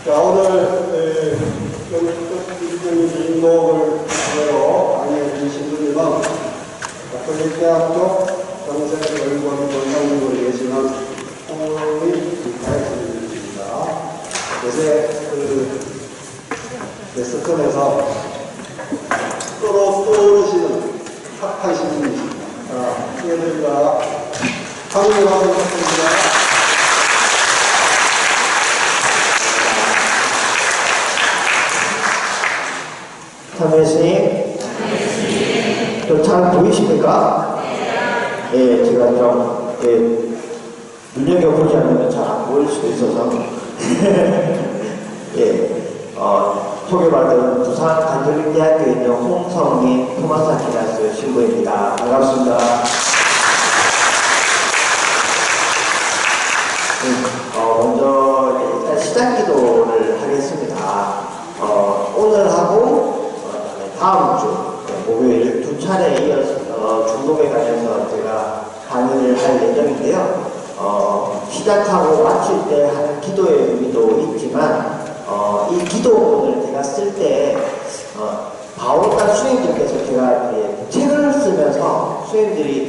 자, 오늘 인목을 하러 강의해 주신 분들은 가톨릭대학교 정세월권 본상국으로 계시는 홍의 가르치님이십니다. 요새 레스턴에서 떠오르시는 핫하신 분이십니다. 자, 얘들과 강의를 하고 있습니다. 참여스님, 잘 보이십니까? 예, 제가 좀, 눈여겨보지 않으면 잘 안 보일 수도 있어서. 예, 소개받은 부산 가톨릭대학교에 있는 홍성인 토마스 아퀴나스 신부입니다. 반갑습니다. 먼저 일단 시작 기도를 하겠습니다. 오늘 하고 다음 주 목요일 두 차례에 이어서 중독에 관해서 제가 강의를 할 예정인데요. 시작하고 마칠 때 하는 기도의 의미도 있지만 이 기도문을 제가 쓸 때 바울단 수행님께서 제가 책을 쓰면서 수행들이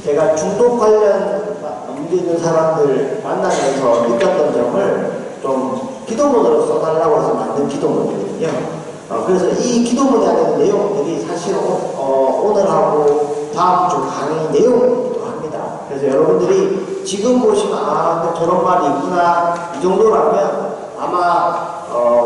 제가 중독 관련 문제 있는 사람들 만나면서 느꼈던 점을 좀 기도문으로 써달라고 해서 만든 기도문이거든요. 그래서 이 기도문에 하는 내용들이 사실 오늘하고 다음 주 강의 내용이기도 합니다. 그래서 여러분들이 지금 보시면 저런 말이 있구나 이 정도라면 아마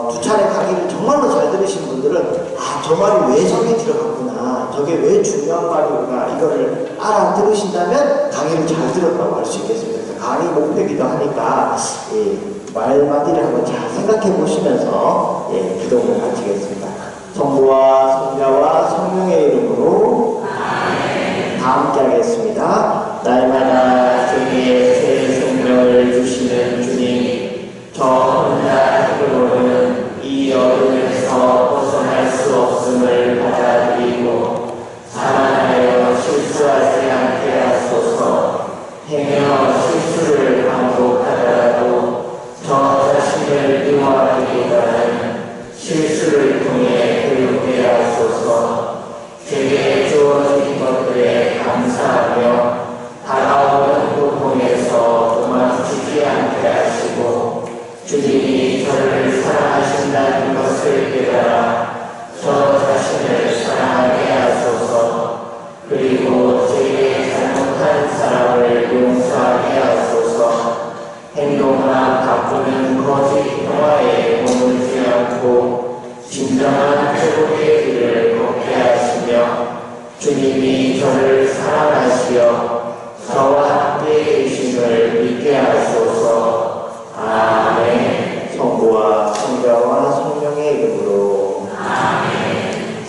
두 차례 강의를 정말로 잘 들으신 분들은 저 말이 왜 저기 들어갔구나 저게 왜 중요한 말이구나 이거를 알아들으신다면 강의를 잘 들었다고 할 수 있겠습니다. 그래서 강의 목표이기도 하니까 말마디를 한번 잘 생각해 보시면서 기도를 마치겠습니다. 성부와 성자와 성령의 이름으로 다 함께 하겠습니다. 날마다 저에게 새 생명을 주시는 주님, 저 혼자 힘으로는 이 어둠에서 벗어날 수 없음을 받아들이고 살아나여 실수하지 않게 하소서. 행여 실수를 반복하더라도 저 자신을 미워하기보다는 실수를 통해 배우게 하소서. 제게 주어진 것들에 감사하며 다가오는 고통에서 도망치지 않게 하시고 주님이 저를 사랑하신다는 것을 깨달아 저 자신을 사랑하게 하소서. 그리고 제게 잘못한 사람을 용서하게 하소서. 행동과 바꾸는 거짓 평화에 머물지 않고 진정한 회복의 길을 걷게 하시며 주님이 저를 사랑하시어 저와 함께 계심을 믿게 하소서. 아멘. 성부와 성자와 성령의 이름으로 아멘.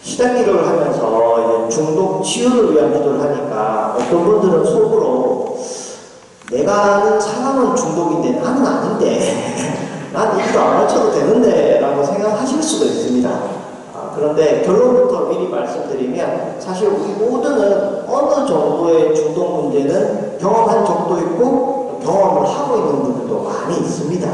시작 기도를 하면서 중독 치유를 위한 기도를 하니까 어떤 분들은 속으로 내가 아는 사람은 중독인데 나는 아닌데 난 이거 안 맞춰도 되는데 라고 생각하실 수도 있습니다. 그런데 결론부터 미리 말씀드리면 사실 우리 모두는 어느 정도의 중독 문제는 경험한 적도 있고 경험을 하고 있는 분들도 많이 있습니다.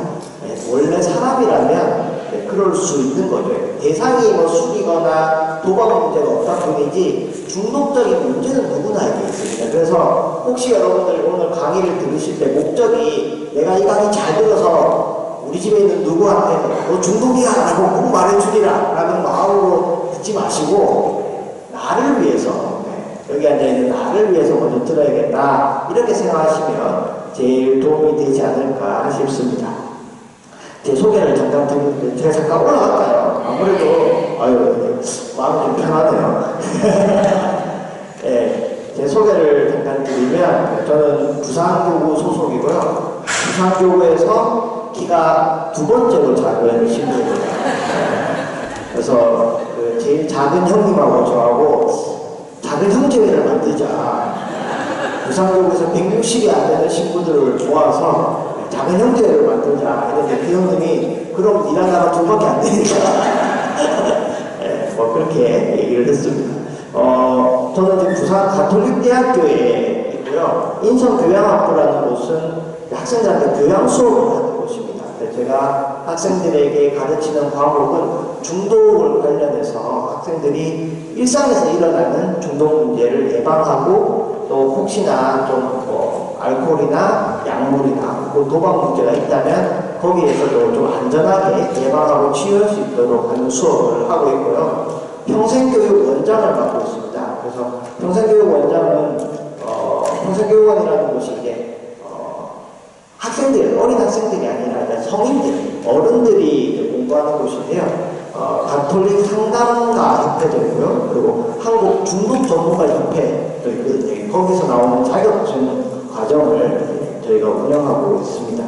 원래 사람이라면 그럴 수 있는 거죠. 대상이 술이거나 도박 문제가 없다 뿐이지 중독적인 문제는 누구나에게 있습니다. 그래서 혹시 여러분들 오늘 강의를 들으실 때 목적이 내가 이 강의 잘 들어서 우리 집에 있는 누구한테 너 중독이야 라고 꼭 말해주리라 라는 마음으로 듣지 마시고 나를 위해서 여기 앉아있는 나를 위해서 먼저 들어야겠다 이렇게 생각하시면 제일 도움이 되지 않을까 싶습니다. 제 소개를 잠깐 드리는데 제가 잠깐 올라갈까요? 아무래도 마음이 좀 편하네요. 제 소개를 잠깐 드리면 저는 부산교구 소속이고요. 부산교구에서 키가 두 번째로 작은 신부입니다. 그래서 제일 작은 형님하고 저하고 작은 형제회를 만들자. 부산교구에서 160이 안 되는 신부들을 모아서 작은 형제를 만들자 했는데 그 형님이 그럼 니랑 나랑 둘밖에 안 되니까 그렇게 얘기를 했습니다. 저는 지금 부산 가톨릭대학교에 있고요. 인성교양학부라는 곳은 학생들한테 교양 수업을 하는 곳입니다. 제가 학생들에게 가르치는 과목은 중독을 관련해서 학생들이 일상에서 일어나는 중독 문제를 예방하고 또 혹시나 좀 알코올이나 약물이나 도박 문제가 있다면 거기에서도 좀 안전하게 예방하고 치유할 수 있도록 하는 수업을 하고 있고요. 평생교육 원장을 맡고 있습니다. 그래서 평생교육 원장은 평생교육원이라는 곳이 이제 학생들, 어린 학생들이 아니라 이제 성인들, 어른들이 공부하는 곳인데요. 가톨릭 상담가 협회도 있고요. 그리고 한국 중독 전문가 협회도 있거든요. 거기서 나오는 자격증 과정을 저희가 운영하고 있습니다.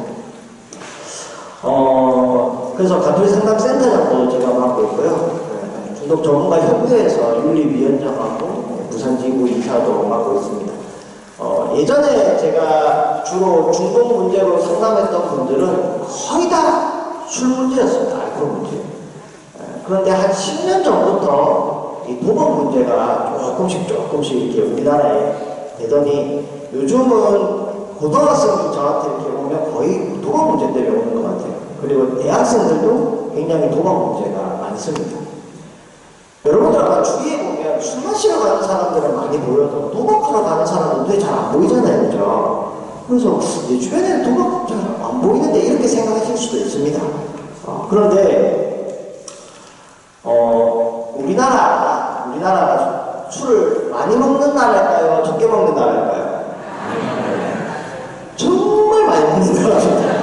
그래서 가톨릭 상담센터장도 제가 맡고 있고요. 중독 전문가 협회에서 윤리위원장하고 부산지구 이사도 맡고 있습니다. 예전에 제가 주로 중독 문제로 상담했던 분들은 거의 다 술 문제였습니다. 알코올 문제. 그런데 한 10년 전부터 이 도박 문제가 조금씩 이렇게 우리나라에 되더니 요즘은 고등학생이 저한테 이렇게 오면 거의 도박 문제 때문에 오는 것 같아요. 그리고 대학생들도 굉장히 도박 문제가 많습니다. 여러분들 아마 주위에 보면 술 마시러 가는 사람들은 많이 보여도 도박하러 가는 사람은 잘 안 보이잖아요. 그죠? 그래서 내 주변에는 도박 잘 안 보이는데 이렇게 생각하실 수도 있습니다. 그런데 우리나라가 술을 많이 먹는 나라일까요? 적게 먹는 나라일까요? 정말 많이 먹는 나라입니다.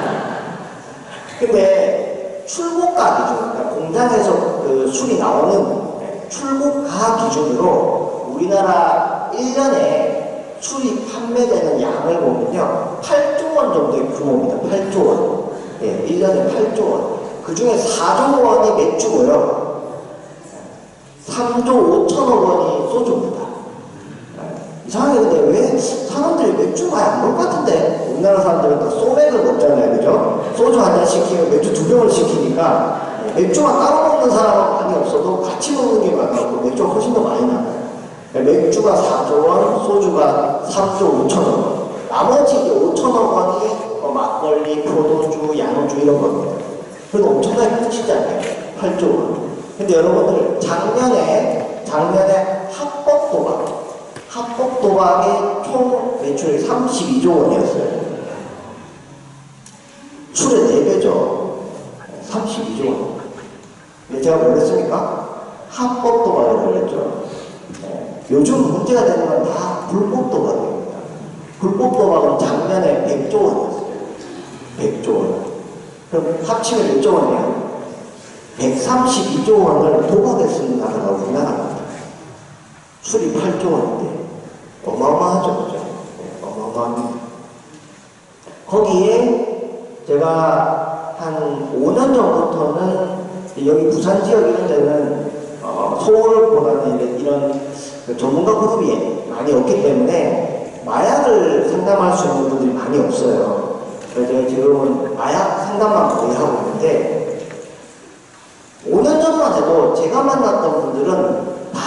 근데 출고가 기준, 그러니까 공장에서 그 술이 나오는 출고가 기준으로 우리나라 1년에 술이 판매되는 양을 보면요 8조 원 정도의 규모입니다. 8조 원. 예, 1년에 8조 원. 그 중에 4조 원이 맥주고요. 3조 5천억 원이 소주입니다. 이상하게 근데 왜 사람들이 맥주 많이 안 먹을 것 같은데 우리나라 사람들은 다 소맥을 먹잖아요. 그죠? 소주 한 잔 시키면 맥주 2병을 시키니까 맥주만 따로 먹는 사람은 많이 없어도 같이 먹는 게 많아서 맥주가 훨씬 더 많이 나와요. 맥주가 4조 원, 소주가 3조 5천억 원. 나머지 이제 5천억 원이 막걸리, 포도주, 양주 이런 겁니다. 그래도 엄청나게 크시잖아요. 8조 원. 근데 여러분들 작년에 합법 도박의 총 매출이 32조 원이었어요. 술의 4배죠. 32조 원. 근데 제가 뭘 했습니까? 합법 도박을 걸렸죠. 요즘 문제가 되는 건 다 불법 도박입니다. 불법 도박은 작년에 100조 원이었어요. 100조 원. 그럼 합치면 몇 조 원이에요? 132조 원을 도박에 쓰는 나라가 우리나라입니다. 술이 8조 원인데 어마어마하죠. 그죠? 어마어마합니다. 거기에 제가 한 5년 전부터는 여기 부산 지역 이런 데는 서울보다는 이런 전문가 그룹이 많이 없기 때문에 마약을 상담할 수 있는 분들이 많이 없어요. 그래서 제가 지금은 마약 상담만 거의 하고 있는데 5년 전만 해도 제가 만났던 분들은 다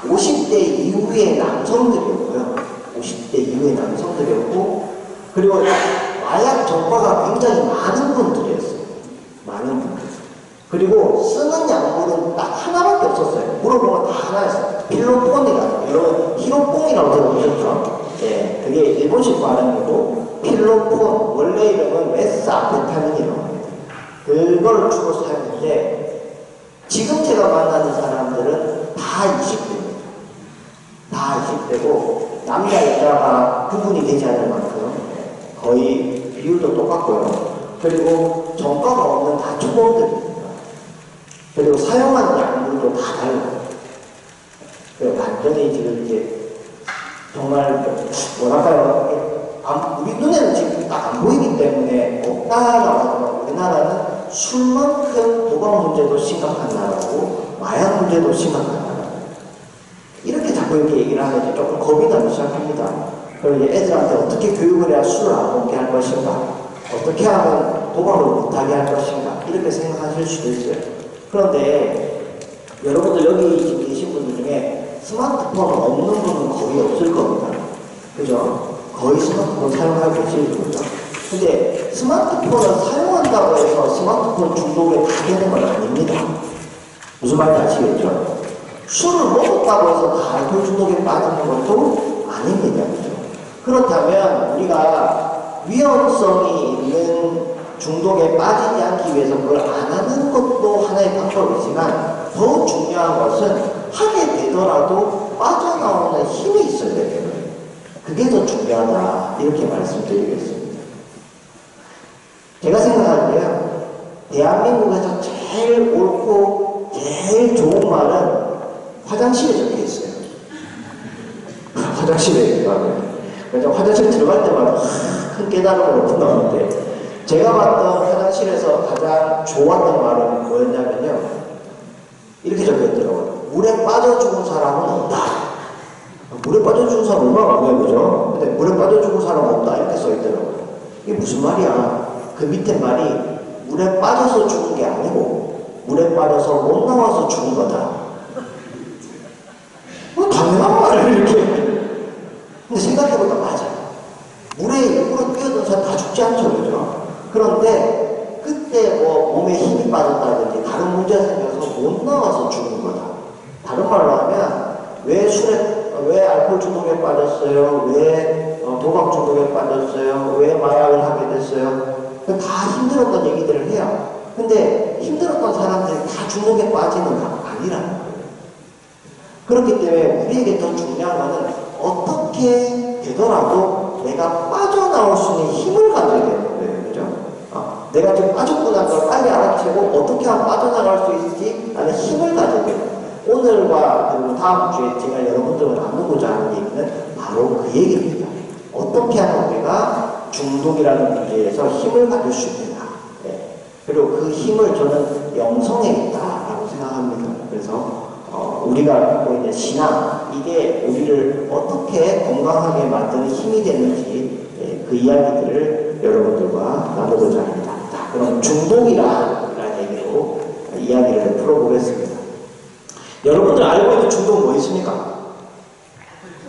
50대 이후의 남성들이었고요. 50대 이후의 남성들이었고 그리고 마약 전과가 굉장히 많은 분들이었어요. 많은 분들. 그리고 쓰는 약물은 딱 하나밖에 없었어요. 물어보면 다 하나였어요. 필로폰이라고. 여러분 히로뽕이라고 들어보셨죠? 예, 그게 일본식 발음이고 필로폰, 원래 이름은 메스암페타민이라고 합니다. 그걸 주로 사용했는데 지금 제가 만나는 사람들은 다 20대입니다. 다 20대고 남자 여자가 구분이 되지 않을 만큼 거의 비율도 똑같고요. 그리고 전과가 없는 다 초보들입니다. 그리고 사용하는 약물도 다 달라요. 완전히 지금 이제 정말 뭐랄까요? 우리 눈에는 지금 딱 안 보이기 때문에 없다라고 하지만 우리나라는 술만큼 도박 문제도 심각한 나라고 마약 문제도 심각한 나라고 이렇게 자꾸 이렇게 얘기를 하면 이제 조금 겁이 나기 시작합니다. 그리고 이제 애들한테 어떻게 교육을 해야 술을 안 먹게 할 것인가, 어떻게 하면 도박을 못하게 할 것인가 이렇게 생각하실 수도 있어요. 그런데 여러분들 여기 지금 계신 분들 중에 스마트폰 없는 분은 거의 없을 겁니다. 그죠? 거의 스마트폰 사용하고 계실 거죠. 근데 스마트폰을 사용한다고 해서 스마트폰 중독에 다 되는 건 아닙니다. 무슨 말인지 아시겠죠? 술을 먹었다고 해서 다 알코올 중독에 빠지는 것도 아닙니다. 그죠? 그렇다면 우리가 위험성이 있는 중독에 빠지지 않기 위해서 그걸 안 하는 것도 하나의 방법이지만 더 중요한 것은 하게 되더라도 빠져나오는 힘이 있어야 되는 거예요. 그게 더 중요하다 이렇게 말씀드리겠습니다. 제가 생각하기에요. 대한민국에서 제일 옳고 제일 좋은 말은 화장실에 적혀 있어요. 화장실에 가면 그래서 화장실 들어갈 때마다 큰 깨달음을 얻고 나오는데 제가 봤던 화장실에서 가장 좋았던 말은 뭐였냐면요. 이렇게 적혀있더라고요. 물에 빠져 죽은 사람은 없다. 물에 빠져 죽은 사람 얼마나 많아요, 그죠? 근데 물에 빠져 죽은 사람 없다 이렇게 써있더라고요. 이게 무슨 말이야? 그 밑에 말이 물에 빠져서 죽은 게 아니고 물에 빠져서 못 나와서 죽은 거다. 당연한 말을 이렇게. 근데 생각해보니까 맞아. 물에 일부러 뛰어든 사람 다 죽지 않죠, 그죠? 그런데 그때 뭐 몸에 힘이 빠졌다든지 다른 문제가 생겨서 못 나와서 죽은 거다. 다른 말로 하면 왜 알코올 중독에 빠졌어요? 왜 도박 중독에 빠졌어요? 왜 마약을 하게 됐어요? 다 힘들었던 얘기들을 해요. 근데 힘들었던 사람들이 다 중독에 빠지는 건 아니라는 거예요. 그렇기 때문에 우리에게 더 중요한 것은 어떻게 되더라도 내가 빠져나올 수 있는 힘을 가져야 되는 거예요. 그죠? 내가 지금 빠졌구나 걸 빨리 알아채고 어떻게 하면 빠져나갈 수 있을지 나는 힘을 가져야 돼요. 오늘과 그리고 다음 주에 제가 여러분들과 나누고자 하는 얘기는 바로 그 얘기입니다. 어떻게 하면 우리가 중독이라는 문제에서 힘을 가질 수 있느냐. 네. 그리고 그 힘을 저는 영성에 있다라고 생각합니다. 그래서 우리가 갖고 있는 신앙, 이게 우리를 어떻게 건강하게 만드는 힘이 되는지 그 이야기들을 여러분들과 나누고자 합니다. 자, 그럼 중독이라는 얘기로 이야기를 풀어보겠습니다. 여러분들 알고 있는 중독 뭐 있습니까?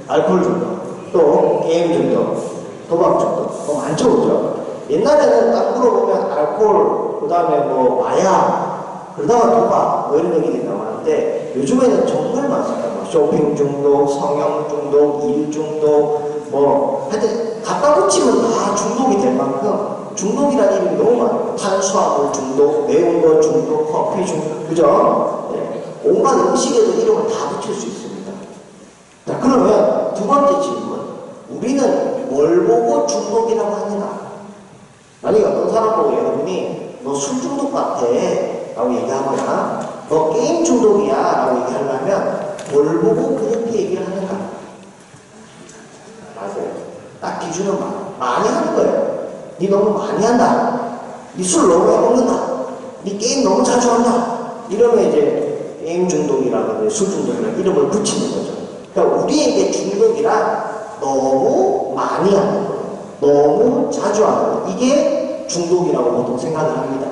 알코올 중독, 또 게임 중독, 도박 중독, 많죠, 그죠? 옛날에는 딱 물어보면 알코올, 그 다음에 뭐 마약, 그러다가 도박, 뭐 이런 얘기들이 나왔는데 요즘에는 정말 많습니다. 뭐 쇼핑 중독, 성형 중독, 일 중독, 뭐 하여튼 갖다 붙이면 다 중독이 될 만큼 중독이라는 이름이 너무 많아요. 탄수화물 중독, 매운 거 중독, 커피 중독, 그죠? 네. 온갖 음식에도 이름을 다 붙일 수 있습니다. 자, 그러면 두 번째 질문. 우리는 뭘 보고 중독이라고 하느냐? 만약에 어떤 사람 보고 여러분이 너 술 중독 같아 라고 얘기하거나 너 게임 중독이야 라고 얘기하려면 뭘 보고 그렇게 얘기를 하는가? 맞아요. 딱 기준은 많이 하는 거예요. 니 너무 많이 한다. 니 술 너무 많이 먹는다. 니 게임 너무 자주 한다. 이러면 이제 게임 중독이라든지 술 중독이라는 이름을 붙이는 거죠. 그러니까 우리에게 중독이란 너무 많이 하는 거, 너무 자주 하는 거, 이게 중독이라고 보통 생각을 합니다.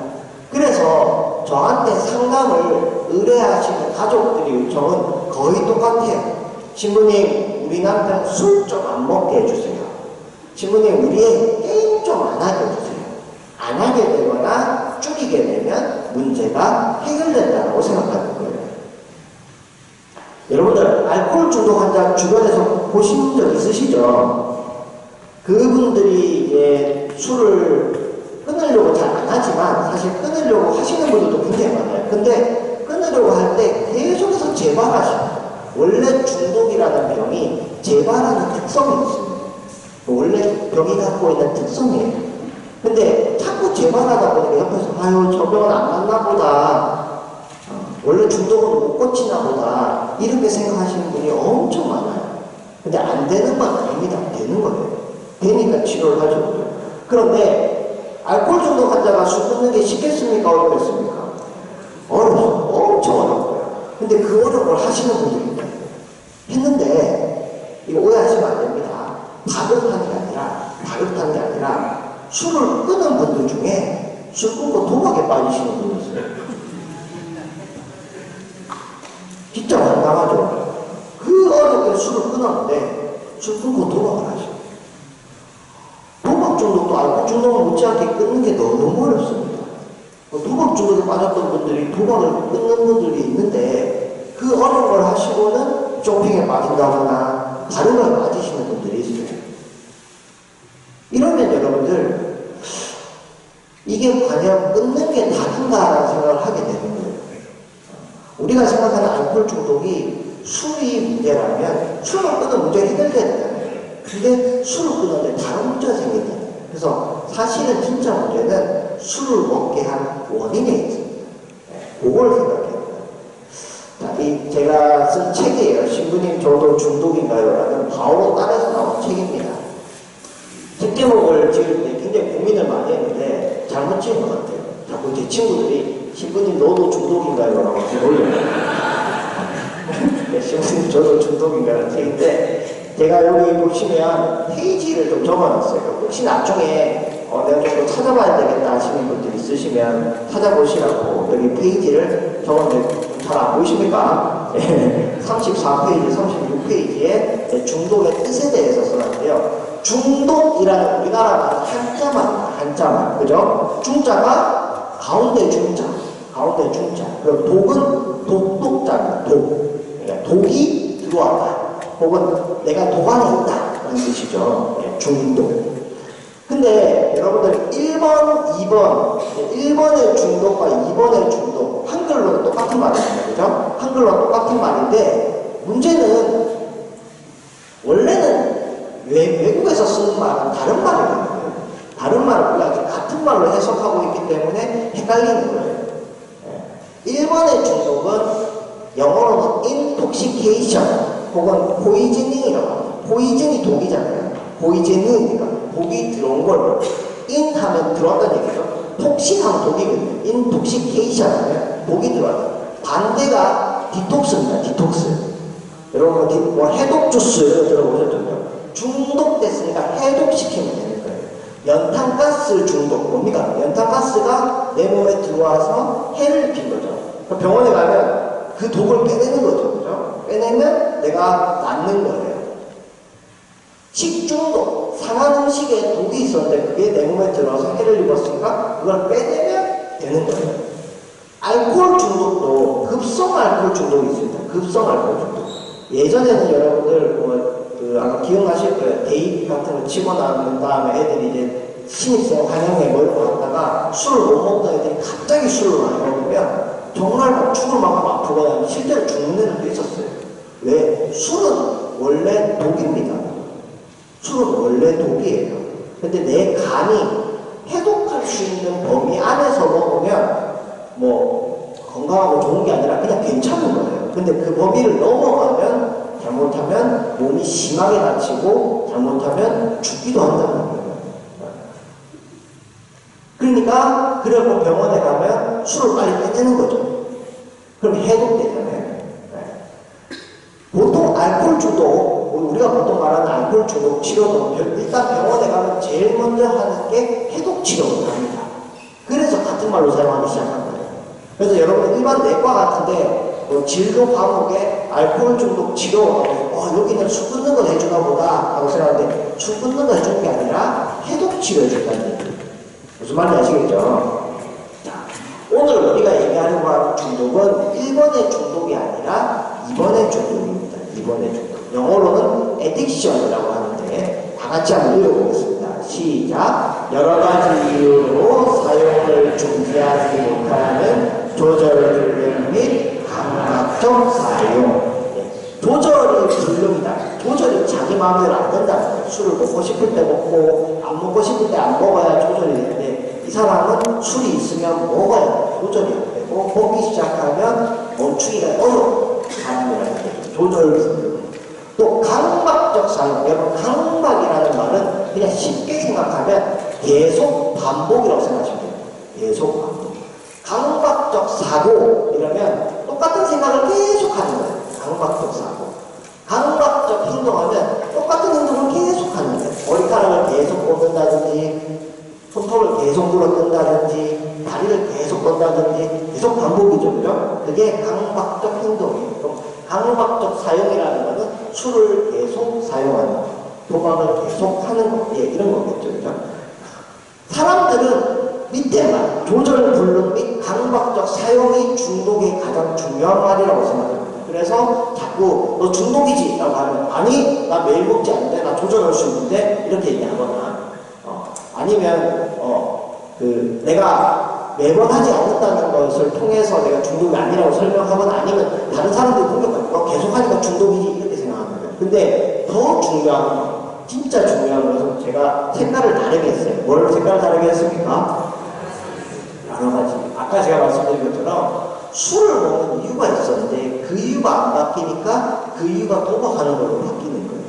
그래서 저한테 상담을 의뢰하시는 가족들의 요청은 거의 똑같아요. 신부님, 우리 남편 술 좀 안 먹게 해주세요. 신부님, 우리의 게임 좀 안 하게 해주세요. 안 하게 되거나 줄이게 되면 문제가 해결된다고 생각하는 거예요. 여러분들 알코올 중독 환자 주변에서 보신 적 있으시죠? 그분들이 이제 술을 끊으려고 잘 안 하지만 사실 끊으려고 하시는 분들도 굉장히 많아요. 근데 끊으려고 할 때 계속해서 재발하십니다. 원래 중독이라는 병이 재발하는 특성이 있습니다. 원래 병이 갖고 있는 특성이에요. 근데 자꾸 재발하다 보니까 옆에서 아유 저 병은 안 맞나 보다, 원래 중독은 못 고치나 보다, 이렇게 생각하시는 분이 엄청 많아요. 근데 안 되는 건 아닙니다. 되는 거예요. 되니까 치료를 하죠. 그런데 알코올 중독 환자가 술 끊는 게 쉽겠습니까? 어렵겠습니까? 어려워요. 엄청 어려워요. 근데 그 어려움을 하시는 분들이 있어요. 했는데 이거 오해하시면 안 됩니다. 다급한 게 아니라 술을 끊은 분들 중에 술 끊고 도박에 빠지시는 분이 있어요. 진짜 황당하죠. 그 어렵게 술을 끊었는데 술 끊고 도박을 하셔. 도박 중독도 알코올 중독을 못지않게 끊는 게 너무 어렵습니다. 도박 중독에 빠졌던 분들이 도박을 끊는 분들이 있는데 그 어려운 걸 하시고는 쇼핑에 빠진다거나 다른 걸 빠지시는 분들이 있어요. 이러면 여러분들 이게 과연 끊는 게 다른가라는 생각을 하게 되는 거예요. 우리가 생각하는 알코올 중독이 술이 문제라면 술만 끊으면 문제가 해결돼야 되잖아요. 근데 술을 끊는데 다른 문제가 생긴다는 거예요. 그래서 사실은 진짜 문제는 술을 먹게 한 원인에 있습니다. 그걸 생각해야 돼요. 자, 제가 쓴 책이에요. 신부님 저도 중독인가요? 라는 바오로 따라서 나온 책입니다. 책 제목을 지을 때 굉장히 고민을 많이 했는데 잘못 지은 것 같아요. 자꾸 제 친구들이 신부님 너도 중독인가요? 라고 놀려요. 네, 신부님 저도 중독인가요? 라는 책인데 제가 여기 보시면 페이지를 좀 적어놨어요. 혹시 나중에 내가 좀 더 찾아봐야 되겠다 하시는 분들 있으시면 찾아보시라고 여기 페이지를 적었는데 잘 안 보이십니까? 34페이지, 36페이지에 중독의 뜻에 대해서 써놨는데요. 중독이라는 우리나라 한자만, 그죠? 중자가 가운데 중자. 그리고 독은 독독자입니다. 그러니까 독이 들어왔다. 혹은 내가 도관에 있다. 라는 뜻이죠. 중독. 근데 여러분들 1번, 2번, 1번의 중독과 2번의 중독, 한글로는 똑같은 말입니다. 그죠? 한글로는 똑같은 말인데, 문제는, 원래는 외국에서 쓰는 말은 다른 말이거든요. 다른 말을 우리가 같은 말로 해석하고 있기 때문에 헷갈리는 거예요. 1번의 중독은 영어로는 intoxication 혹은 poisoning이라고 합니다. poison이 독이잖아요. poisoning이니까. 독이 들어온 걸 in 하면 들어왔다는 얘기죠. 톡신 하면 독이거든요. intoxication 하면 독이 들어왔다. 반대가 디톡스입니다. 디톡스. 여러분 뭐 해독 주스 들어보셨죠? 중독됐으니까 해독시키면 되는 거예요. 연탄가스 중독 뭡니까? 연탄가스가 내 몸에 들어와서 해를 입힌 거죠. 병원에 가면 그 독을 빼내는 거죠. 그죠? 빼내면 내가 낫는 거예요. 식중독, 상한 음식에 독이 있었는데 그게 내 몸에 들어와서 해를 입었으니까 그걸 빼내면 되는 거예요. 알코올 중독도 급성 알코올 중독이 있습니다. 급성 알코올 중독. 예전에는 여러분들 아마 기억나실 거예요. 대입 같은 거 치고 나온 다음에 애들이 이제 신입생 환영회 뭐 이런 거 하다가 술을 못 먹던 애들이 갑자기 술을 많이 먹으면 정말 막 죽을 만큼 아프거나 실제로 죽는 애들도 있었어요. 왜? 술은 원래 독입니다. 술은 원래 독이에요. 근데 내 간이 해독할 수 있는 범위 안에서 먹으면 뭐 건강하고 좋은 게 아니라 그냥 괜찮은 거예요. 근데 그 범위를 넘어가면 잘못하면 몸이 심하게 다치고 잘못하면 죽기도 한다는 거예요. 그러니까 그래서 병원에 가면 술을 빨리 빼내는 거죠. 그럼 해독되잖아요. 보통 알코올 중독, 우리가 보통 말하는 알코올 중독 치료도 일단 병원에 가면 제일 먼저 하는 게 해독 치료를 합니다. 그래서 같은 말로 사용하기 시작한 거예요. 그래서 여러분 일반 내과 같은데 진료 과목에 알코올 중독 치료 여기는 술 끊는 거 해주나 보다 하고 생각하는데 술 끊는 거 해주는 게 아니라 해독 치료 해준다는 얘기예요. 무슨 말인지 아시겠죠? 자, 오늘 우리가 얘기하려고 하는 중독은 1번의 중독이 아니라 2번의 중독입니다. 2번의 중독. 영어로는 addiction이라고 하는데 다 같이 한번 읽어보겠습니다. 시작. 여러 가지 이유로 사용을 중지하지 못하는 조절 및 감각적 사용. 조절이 불능이다. 조절이 자기 마음대로 안 된다. 술을 먹고 싶을 때 먹고 안 먹고 싶을 때 안 먹어야 조절이 되는데 이 사람은 술이 있으면 먹어야 조절이 안 되고 먹기 시작하면 멈추기가 어려워. 조절 불능. 또 강박적 사용. 여러분 강박이라는 말은 그냥 쉽게 생각하면 계속 반복이라고 생각하시면 돼요. 계속 반복. 강박적 사고 이러면 똑같은 생각을 계속 하는 거예요. 강박적 사고. 강박적 행동하면 똑같은 행동을 계속 하는 거예요. 머리카락을 계속 꽂는다든지 손톱을 계속 물어뜯는다든지 다리를 계속 떤다든지 계속 반복이죠. 그죠? 그게 강박적 행동이에요. 그럼 강박적 사용이라는 것은 술을 계속 사용하는 거, 도박을 계속 하는 거, 이런 거겠죠. 그죠? 사람들은 밑에만 조절 불능 및 강박적 사용이 중독의 가장 중요한 말이라고 생각합니다. 그래서 자꾸 너 중독이지 라고 하면 아니 나 매일 먹지 않는데 나 조절할 수 있는데 이렇게 얘기하거나 아니면 내가 매번 하지 않는다는 것을 통해서 내가 중독이 아니라고 설명하거나 아니면 다른 사람들이 공격하고 너 계속 하니까 중독이지 이렇게 생각합니다. 근데 더 중요한 건 진짜 중요한 것은 제가 색깔을 다르게 했어요. 뭘 색깔을 다르게 했습니까? 여러 가지. 아까 제가 말씀드린 것처럼 술을 먹는 이유가 있었는데 그 이유가 안 바뀌니까 그 이유가 도박하는 걸로 바뀌는 거예요.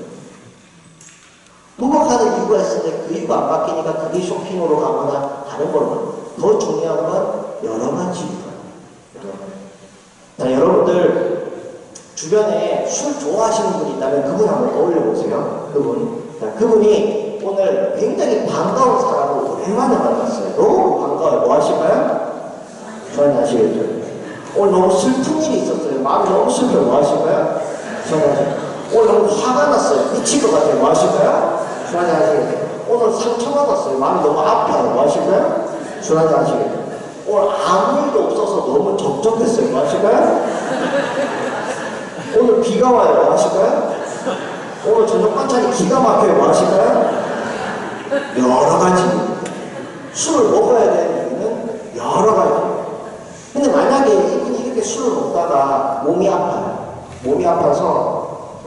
도박하는 이유가 있었는데 그 이유가 안 바뀌니까 그게 쇼핑으로 가거나 다른 걸로. 더 중요한 건 여러 가지 이유가. 자, 여러분들 주변에 술 좋아하시는 분이 있다면 그분 한번 떠올려 보세요. 그분이 오늘 굉장히 반가운 사람을 오랜만에 만났어요. 너무 반가워요. 뭐 하실까요? 저한테 하시겠죠? 오늘 너무 슬픈 일이 있었어요. 마음이 너무 슬퍼요. 뭐 하실까요? 저한테 하시겠죠? 오늘 너무 화가 났어요. 미칠 것 같아요. 뭐 하실까요? 저한테 하시겠죠? 오늘 상처받았어요. 마음이 너무 아파요. 뭐 하실까요? 저한테 하시겠죠? 오늘 아무 일도 없어서 너무 적적했어요. 뭐 하실까요? 오늘 비가 와요. 뭐 하실까요? 오늘 저녁 반찬이 기가 막혀요. 뭐 하실까요? 여러 가지. 술을 먹어야 되는 이유는 여러 가지. 근데 만약에 이분이 이렇게 술을 먹다가 몸이 아파요. 몸이 아파서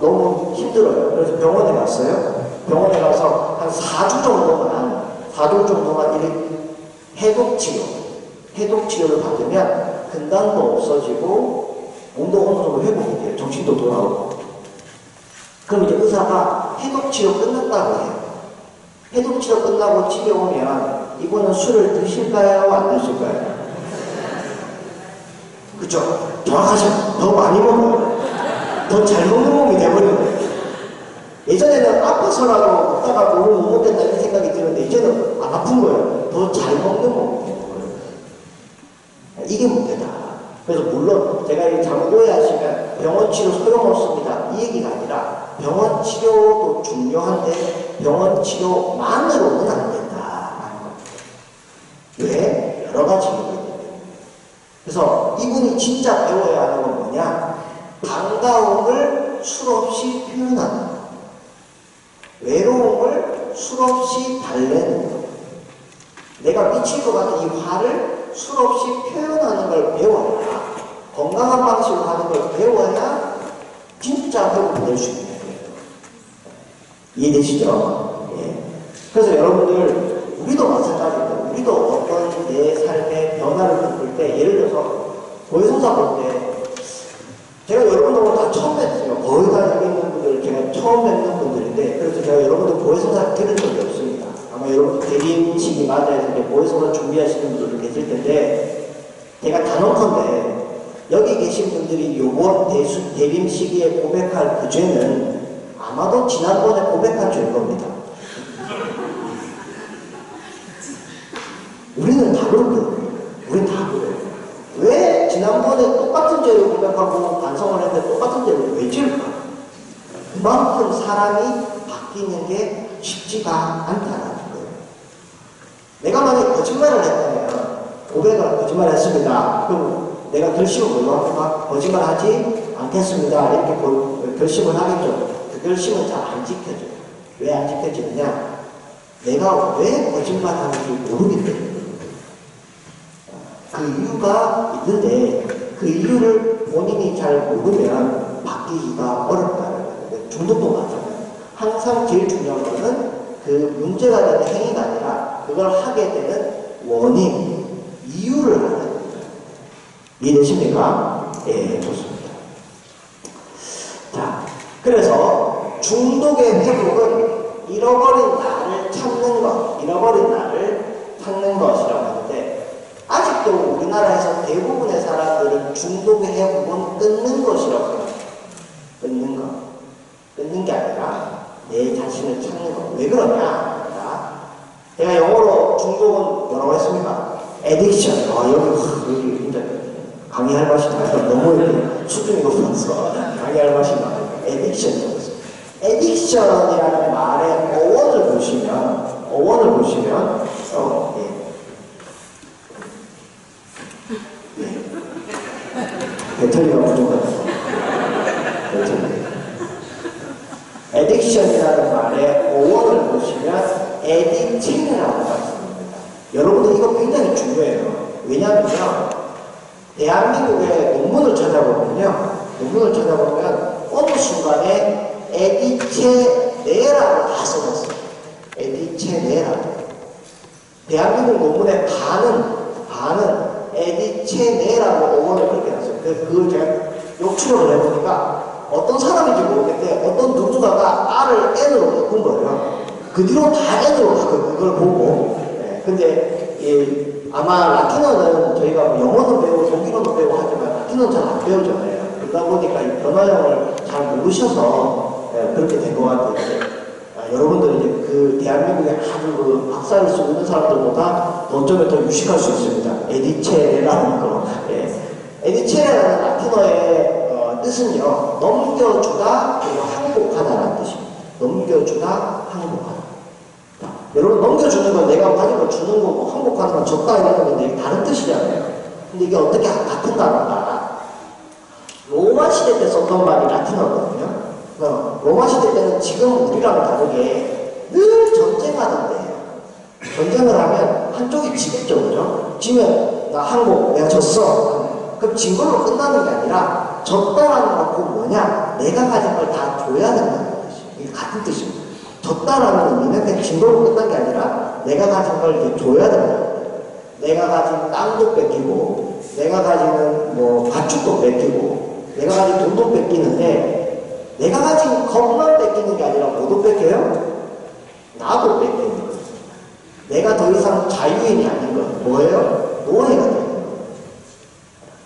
너무 힘들어요. 그래서 병원에 갔어요. 병원에 가서 한 4주 정도만 이렇게 해독치료를 받으면 근단도 없어지고 몸도 어느 정도 회복이 돼요. 정신도 돌아오고. 그럼 이제 의사가 해독치료 끝났다고 해요. 해독치료 끝나고 집에 오면 이분은 술을 드실까요? 안 드실까요? 그쵸? 정확하죠? 더 많이 먹어요. 더 잘 먹는 몸이 돼버리는 거예요. 예전에는 아파서라도 먹다가 몸을 못 먹겠다 이런 생각이 드는데 이제는 안 아픈 거예요. 더 잘 먹는 몸이 되는 거예요. 이게 문제다. 그래서 물론 제가 이 잘못 오해하시면 병원 치료 소용없습니다. 이 얘기가 아니라 병원 치료도 중요한데 병원 치료만으로는 안 된다. 왜? 여러 가지 이유가 있는데. 그래서 이분이 진짜 배워야 하는 건 뭐냐? 반가움을 술 없이 표현하는 것. 외로움을 술 없이 달래는 것. 내가 미칠 것 같은 이 화를 술 없이 표현하는 걸 배워야, 건강한 방식으로 하는 걸 배워야 진짜 회복이 될 수 있는 거예요. 이해되시죠? 예. 그래서 여러분들, 우리도 마찬가지입니다. 우리도 어떤 내 삶의 변화를 겪을 때, 예를 들어서 고해성사 볼 때, 제가 여러분들하고 다 처음 뵀어요. 거의 다 여기 있는 분들, 제가 처음 뵙는 분들인데, 그래서 제가 여러분들 고해성사 들은 적이 없습니다. 아마 여러분들 대림식이 맞아서 이제 고해성사 준비하시는 분들도 계실 텐데, 제가 단언컨대, 여기 계신 분들이 요번 대림 시기에 고백할 그 죄는 아마도 지난번에 고백한 죄일 겁니다. 우리는 다 그렇거든요. 우리는 다 그래요. 왜 지난번에 똑같은 죄를 고백하고 반성을 했는데 똑같은 죄를 왜 지을까? 그만큼 사람이 바뀌는 게 쉽지가 않다는 거예요. 내가 만약에 거짓말을 했다면, 고백을 거짓말을 했습니다. 그럼 내가 결심을 뭘로 합니까? 거짓말 하지 않겠습니다. 이렇게 결심을 하겠죠. 그 결심은 잘 안 지켜져요. 왜 안 지켜지느냐? 내가 왜 거짓말 하는지 모르기 때문에. 그 이유가 있는데 그 이유를 본인이 잘 모르면 바뀌기가 어렵다는 거예요. 중독도 마찬가지예요. 항상 제일 중요한 거는 그 문제가 되는 행위가 아니라 그걸 하게 되는 원인, 이유를 알아야 됩니다. 이해되십니까? 예, 좋습니다. 자, 그래서 중독의 회복은 잃어버린 나를 찾는 것이라고 하는데, 아직도 우리나라에서 대부분의 사람들은 중독의 회복은 끊는 것이라고 생각합니다. 끊는 게 아니라 내 자신을 찾는 것. 왜 그러냐? 제가 영어로 중독은 뭐라고 했습니까? addiction. 여기 진짜 강의할 맛이 나요. 너무 이렇게 수준이 높아서 강의할 맛이 나요. addiction이라는 말의 어원을 보시면 안에 어원을 보시면 에디체라고 말씀합니다. 여러분들 이거 굉장히 중요해요. 왜냐하면요, 대한민국의 논문을 찾아보면 어느 순간에 에디체네라고 다 써졌어요. 에디체네라. 대한민국 논문의 반은 에디체네라고 어원을 그렇게 놨어요. 그걸 제가 욕추력을 해보니까 어떤 사람인지 모르겠는데 어떤 누군가가 R을 N으로 바꾼 거예요. 그 뒤로 다 N으로 바꿔요. 그걸 보고. 네. 근데 아마 라틴어는 저희가 뭐 영어도 배우고 독일어도 배우고 하지만 라틴어는 잘 안 배우잖아요. 그러다 보니까 이 변화형을 잘 모르셔서 그렇게 된 것 같아요. 여러분들이 이제 그 대한민국에 아주 그 박사를 쓰고 있는 사람들보다 어쩌면 더 유식할 수 있습니다. 에디체라는 거. 에디체라는 라틴어의 뜻은요, 넘겨주다 그리고 항복하다라는 뜻입니다. 넘겨주다, 항복하다. 여러분, 넘겨주는 건 내가 가진 걸 주는 거고, 항복하는 건 줬다 이런 건데 다른 뜻이잖아요. 근데 이게 어떻게 같은 단어가 로마 시대 때 썼던 말이 라틴어거든요. 로마 시대 때는 지금 우리랑 다르게 늘 전쟁하던데요. 전쟁을 하면 한쪽이 지겠죠, 그죠? 지면 나 항복, 내가 졌어. 그럼 진 걸로 끝나는 게 아니라 졌다라는 것은 뭐냐? 내가 가진 걸 다 줘야 된다는 뜻이에요. 이게 같은 뜻입니다. 졌다라는 의미는 그냥 진 걸로 끝난 게 아니라 내가 가진 걸 이제 줘야 된다. 내가 가진 땅도 뺏기고, 내가 가지는 뭐 가축도 뺏기고, 내가 가진 돈도 뺏기는데, 내가 가진 것만 뺏기는 게 아니라 뭐도 뺏겨요? 나도 뺏기는 거예요. 내가 더 이상 자유인이 아닌 거 뭐예요? 노예가 되는 거예요.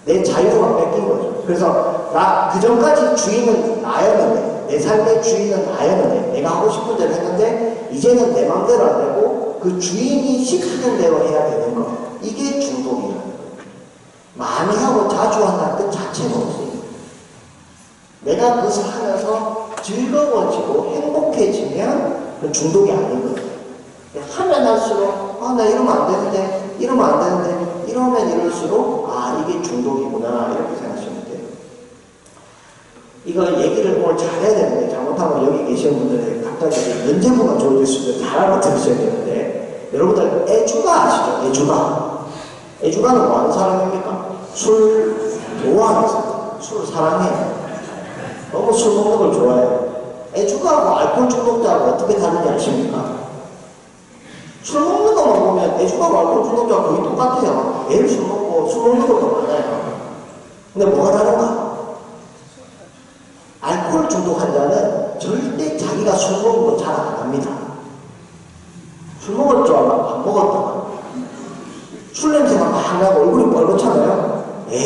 내 자유가 뺏긴 거죠. 그래서 나 그전까지 주인은 나였는데, 내 삶의 주인은 나였는데, 내가 하고 싶은 대로 했는데 이제는 내 맘대로 안 되고 그 주인이 시키는 대로 해야 되는 거. 이게 중독이라는 거예요. 많이 하고 자주 한다는 뜻 자체가 없어요. 내가 그것을 하면서 즐거워지고 행복해지면 그 중독이 아닌 거예요. 하면 할수록 나 이러면 안 되는데, 이러면 안 되는데, 이러면 이럴수록 이게 중독이구나 이렇게 생각하시면 돼요. 이걸 얘기를 오늘 잘해야 되는데 잘못하면 여기 계시는 분들이 갑자기 면제부가 좋아질 수도 있고 잘 알아들으셔야 되는데, 여러분들 애주가 아시죠? 애주가는 뭐 하는 사람입니까? 술 좋아하는 사람, 술을 사랑해요. 너무 술 먹는 걸 좋아해요. 애주가하고 알코올 중독자하고 어떻게 다른지 아십니까? 술 먹는 것만 보면 애주가하고 알코올 중독자가 거의 똑같아요. 매일 술 먹고 술 먹는 것도 많아요. 근데 뭐가 다른가? 알코올 중독 환자는 절대 자기가 술 먹은 거 잘 안 합니다. 술 먹을 줄 알아? 안 먹었다가 술 냄새가 막 나고 얼굴이 빨갛잖아요.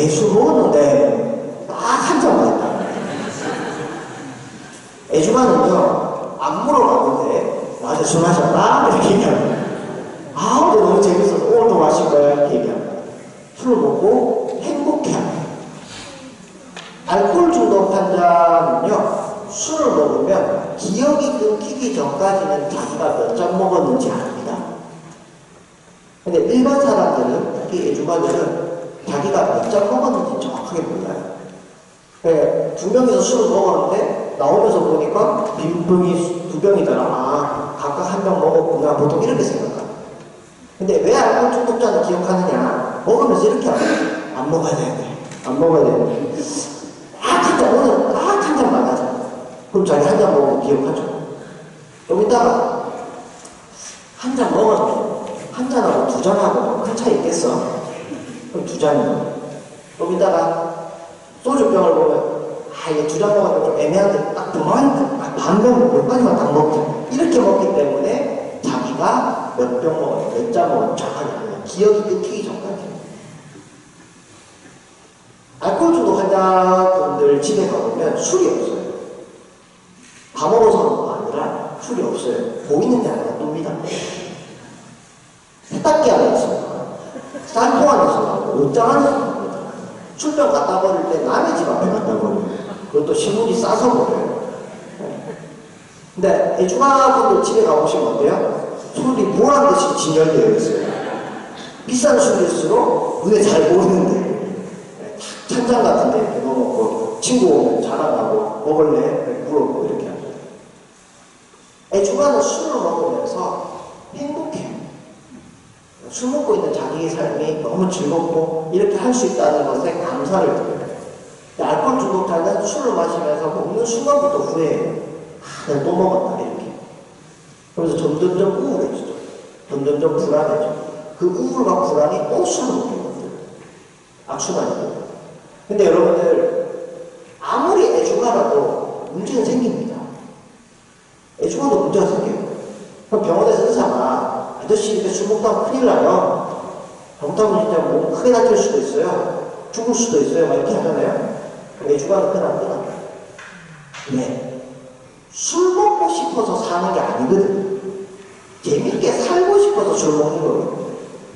술 먹었는데 딱 한 잔만 했다. 애주가는요, 안 물어봤는데 맞아 술 마셨다? 이렇게 얘기합니다. 오늘 너무 재밌어서 오늘도 마실 거야 이렇게 얘기합니다. 술을 먹고 행복해합니다. 알코올 중독 환자는요, 술을 먹으면 기억이 끊기기 전까지는 자기가 몇 잔 먹었는지 압니다. 근데 일반 사람들은, 특히 애주가들은 자기가 몇 잔 먹었는지 정확하게 몰라요. 두 병이서 술을 먹었는데 나오면서 보니까 빈병이 두 병이더라. 각각 한 병 먹었구나. 보통 이렇게 생각합니다. 근데 왜 알코올 중독자는 기억하느냐? 먹으면서 이렇게 안 먹어야 되는데, 안 먹어야 되는데. 오늘 딱 한 잔만 하자. 그럼 자기 한 잔 먹으면 기억하죠. 좀 이따가 한 잔 먹었는데 한 잔하고 두 잔하고 큰 차이 있겠어? 그럼 두 잔이요. 좀 이따가 소주병을 보면 이게 두 잔 먹으면 좀 애매한데 딱 반병 몇 가지만 딱 먹자. 이렇게 먹기 때문에 자기가 몇 병 먹었는지 몇 잔 먹었는지 정확하게 알아요. 기억이 끊기기 전까지. 알코올 중독 환자분들 집에 가보면 술이 없어요. 밥 먹어서가 아니라 술이 없어요. 보이는 게 아니라 놉니다. 세탁기 안에 있습니다. 쌀통 안에 있습니다. 옷장 안에 있습니다. 술병 갖다 버릴 때 남의 집 앞에 갖다 버려요. 그것도 신문지 싸서 버려요. 근데 애주가분들 집에 가보시면 어때요? 술이 보란 듯이 진열되어 있어요. 비싼 술일수록 눈에 잘 보이는데 찬장 같은 데 넣어놓고 친구 오면 자랑하고 먹을래? 물어보고 이렇게 합니다. 애주가는 술을 먹으면서 행복해요. 술 먹고 있는 자기의 삶이 너무 즐겁고 이렇게 할 수 있다는 것에 감사를 드려요. 알코올 중독자는 술을 마시면서 먹는 순간부터 후회해요. 내가 또 먹었다 이렇게. 그래서 점점점 우울해지죠. 점점점 불안해져. 그 우울과 불안이 또 술을 먹게 만들어요. 악순환이에요. 근데 여러분들 아무리 애주가라도 문제는 생깁니다. 애주가도 문제가 생겨요. 그럼 병원에서 의사가 아저씨 이렇게 술 먹다가 큰일 나요. 잘못하면 진짜 몸 크게 다칠 수도 있어요. 죽을 수도 있어요. 막 이렇게 하잖아요. 애주가는 끊어. 왜? 술 먹고 싶어서 사는 게 아니거든. 재밌게 살고 싶어서 술 먹는 거거든.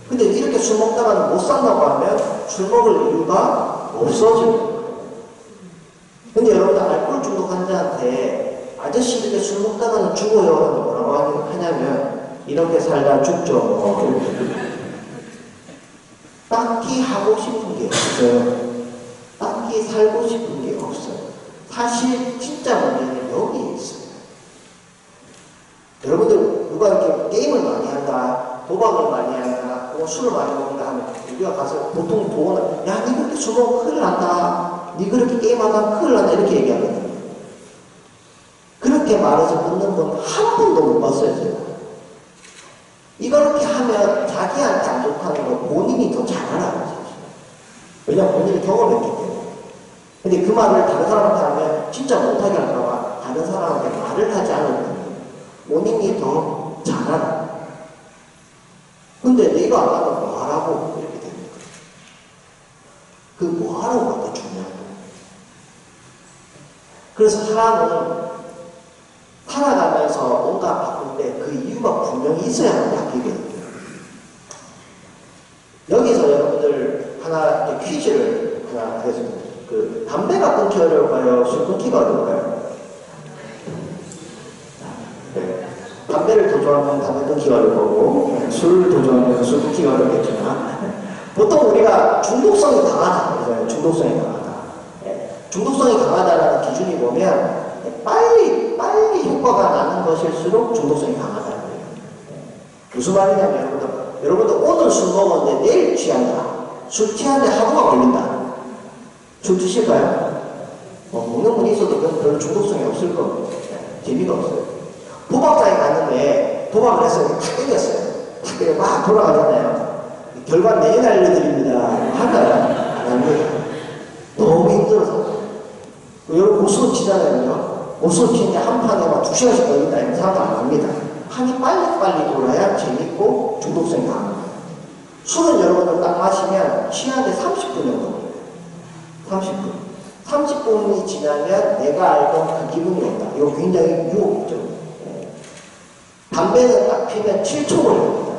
근데 이렇게 술 먹다가는 못 산다고 하면 술 먹을 이유가 없어지는 거예요. 근데 여러분들 알코올 중독 환자한테 아저씨 이렇게 술 먹다가는 죽어요. 뭐라고 하냐면 이렇게 살다 죽죠. 딱히 하고 싶은 게 없어요. 딱히 살고 싶은 게 없어요. 사실 진짜 문제는 여기에 있어요. 여러분들 누가 이렇게 게임을 많이 한다, 도박을 많이 한다, 혹은 술을 많이 먹는다 하면 우리가 가서 보통 도원을 야, 니 그렇게 술 먹으면 큰일 난다. 니 그렇게 게임하다 큰일 난다. 이렇게 얘기하거든요. 그렇게 말해서 듣는 건 한 번도 못 봤어요, 제가. 이렇게 하면 자기한테 안 좋다는 걸 본인이 더 잘 알아요. 왜냐면 본인이 경험했기 때문에. 근데 그 말을 다른 사람한테 하면 진짜 못하게 할까봐 다른 사람한테 말을 하지 않으면 본인이 더 잘 알아. 근데 내가 안 하면 뭐 하라고 이렇게 됩니다. 그 뭐 하라고가 더 중요한 거예요. 그래서 사람은 살아가면서 뭔가 바꿀 때 그 이유가 분명히 있어야만 바뀌거든요. 여기서 여러분들 하나 퀴즈를 하나 하겠습니다. 그 담배가 끊기 어려울까요? 술 끊기가 어려울까요? 네. 담배를 더 좋아하면 담배 끊기가 어려울 거고 술을 더 좋아하면 술 끊기가 어렵겠지만 보통 우리가 중독성이 강하다 그러잖아요. 중독성이 강하다. 네. 중독성이 강하다라는 기준이 보면 빨리 효과가 나는 것일수록 중독성이 강하다는 거예요. 네. 무슨 말이냐면 여러분들 오늘 술 먹었는데 내일 취한다. 술 취하는데 하루가 걸린다. 술 드실까요? 먹는 분이 있어도 그건 별로 중독성이 없을 겁니다. 네. 재미가 없어요. 도박장에 갔는데 도박을 했어요. 탁 땡겼어요. 탁 땡겨 막 돌아가잖아요. 결과 내일 알려드립니다. 할까요? 안 합니다. 너무 힘들어서. 여러분 고수로 치잖아요. 고수로 치는데 한 판에 막 2시간씩 걸린다. 이런 사람도 안 합니다. 판이 빨리 돌아야 재밌고 중독성이 강합니다. 술은 여러분들 딱 마시면 취하는데 30분 정도 걸려요. 30분. 30분이 지나면 내가 알던 그 기분이 온다. 이거 굉장히 유혹이죠. 네. 담배는 딱 피면 7초 걸립니다.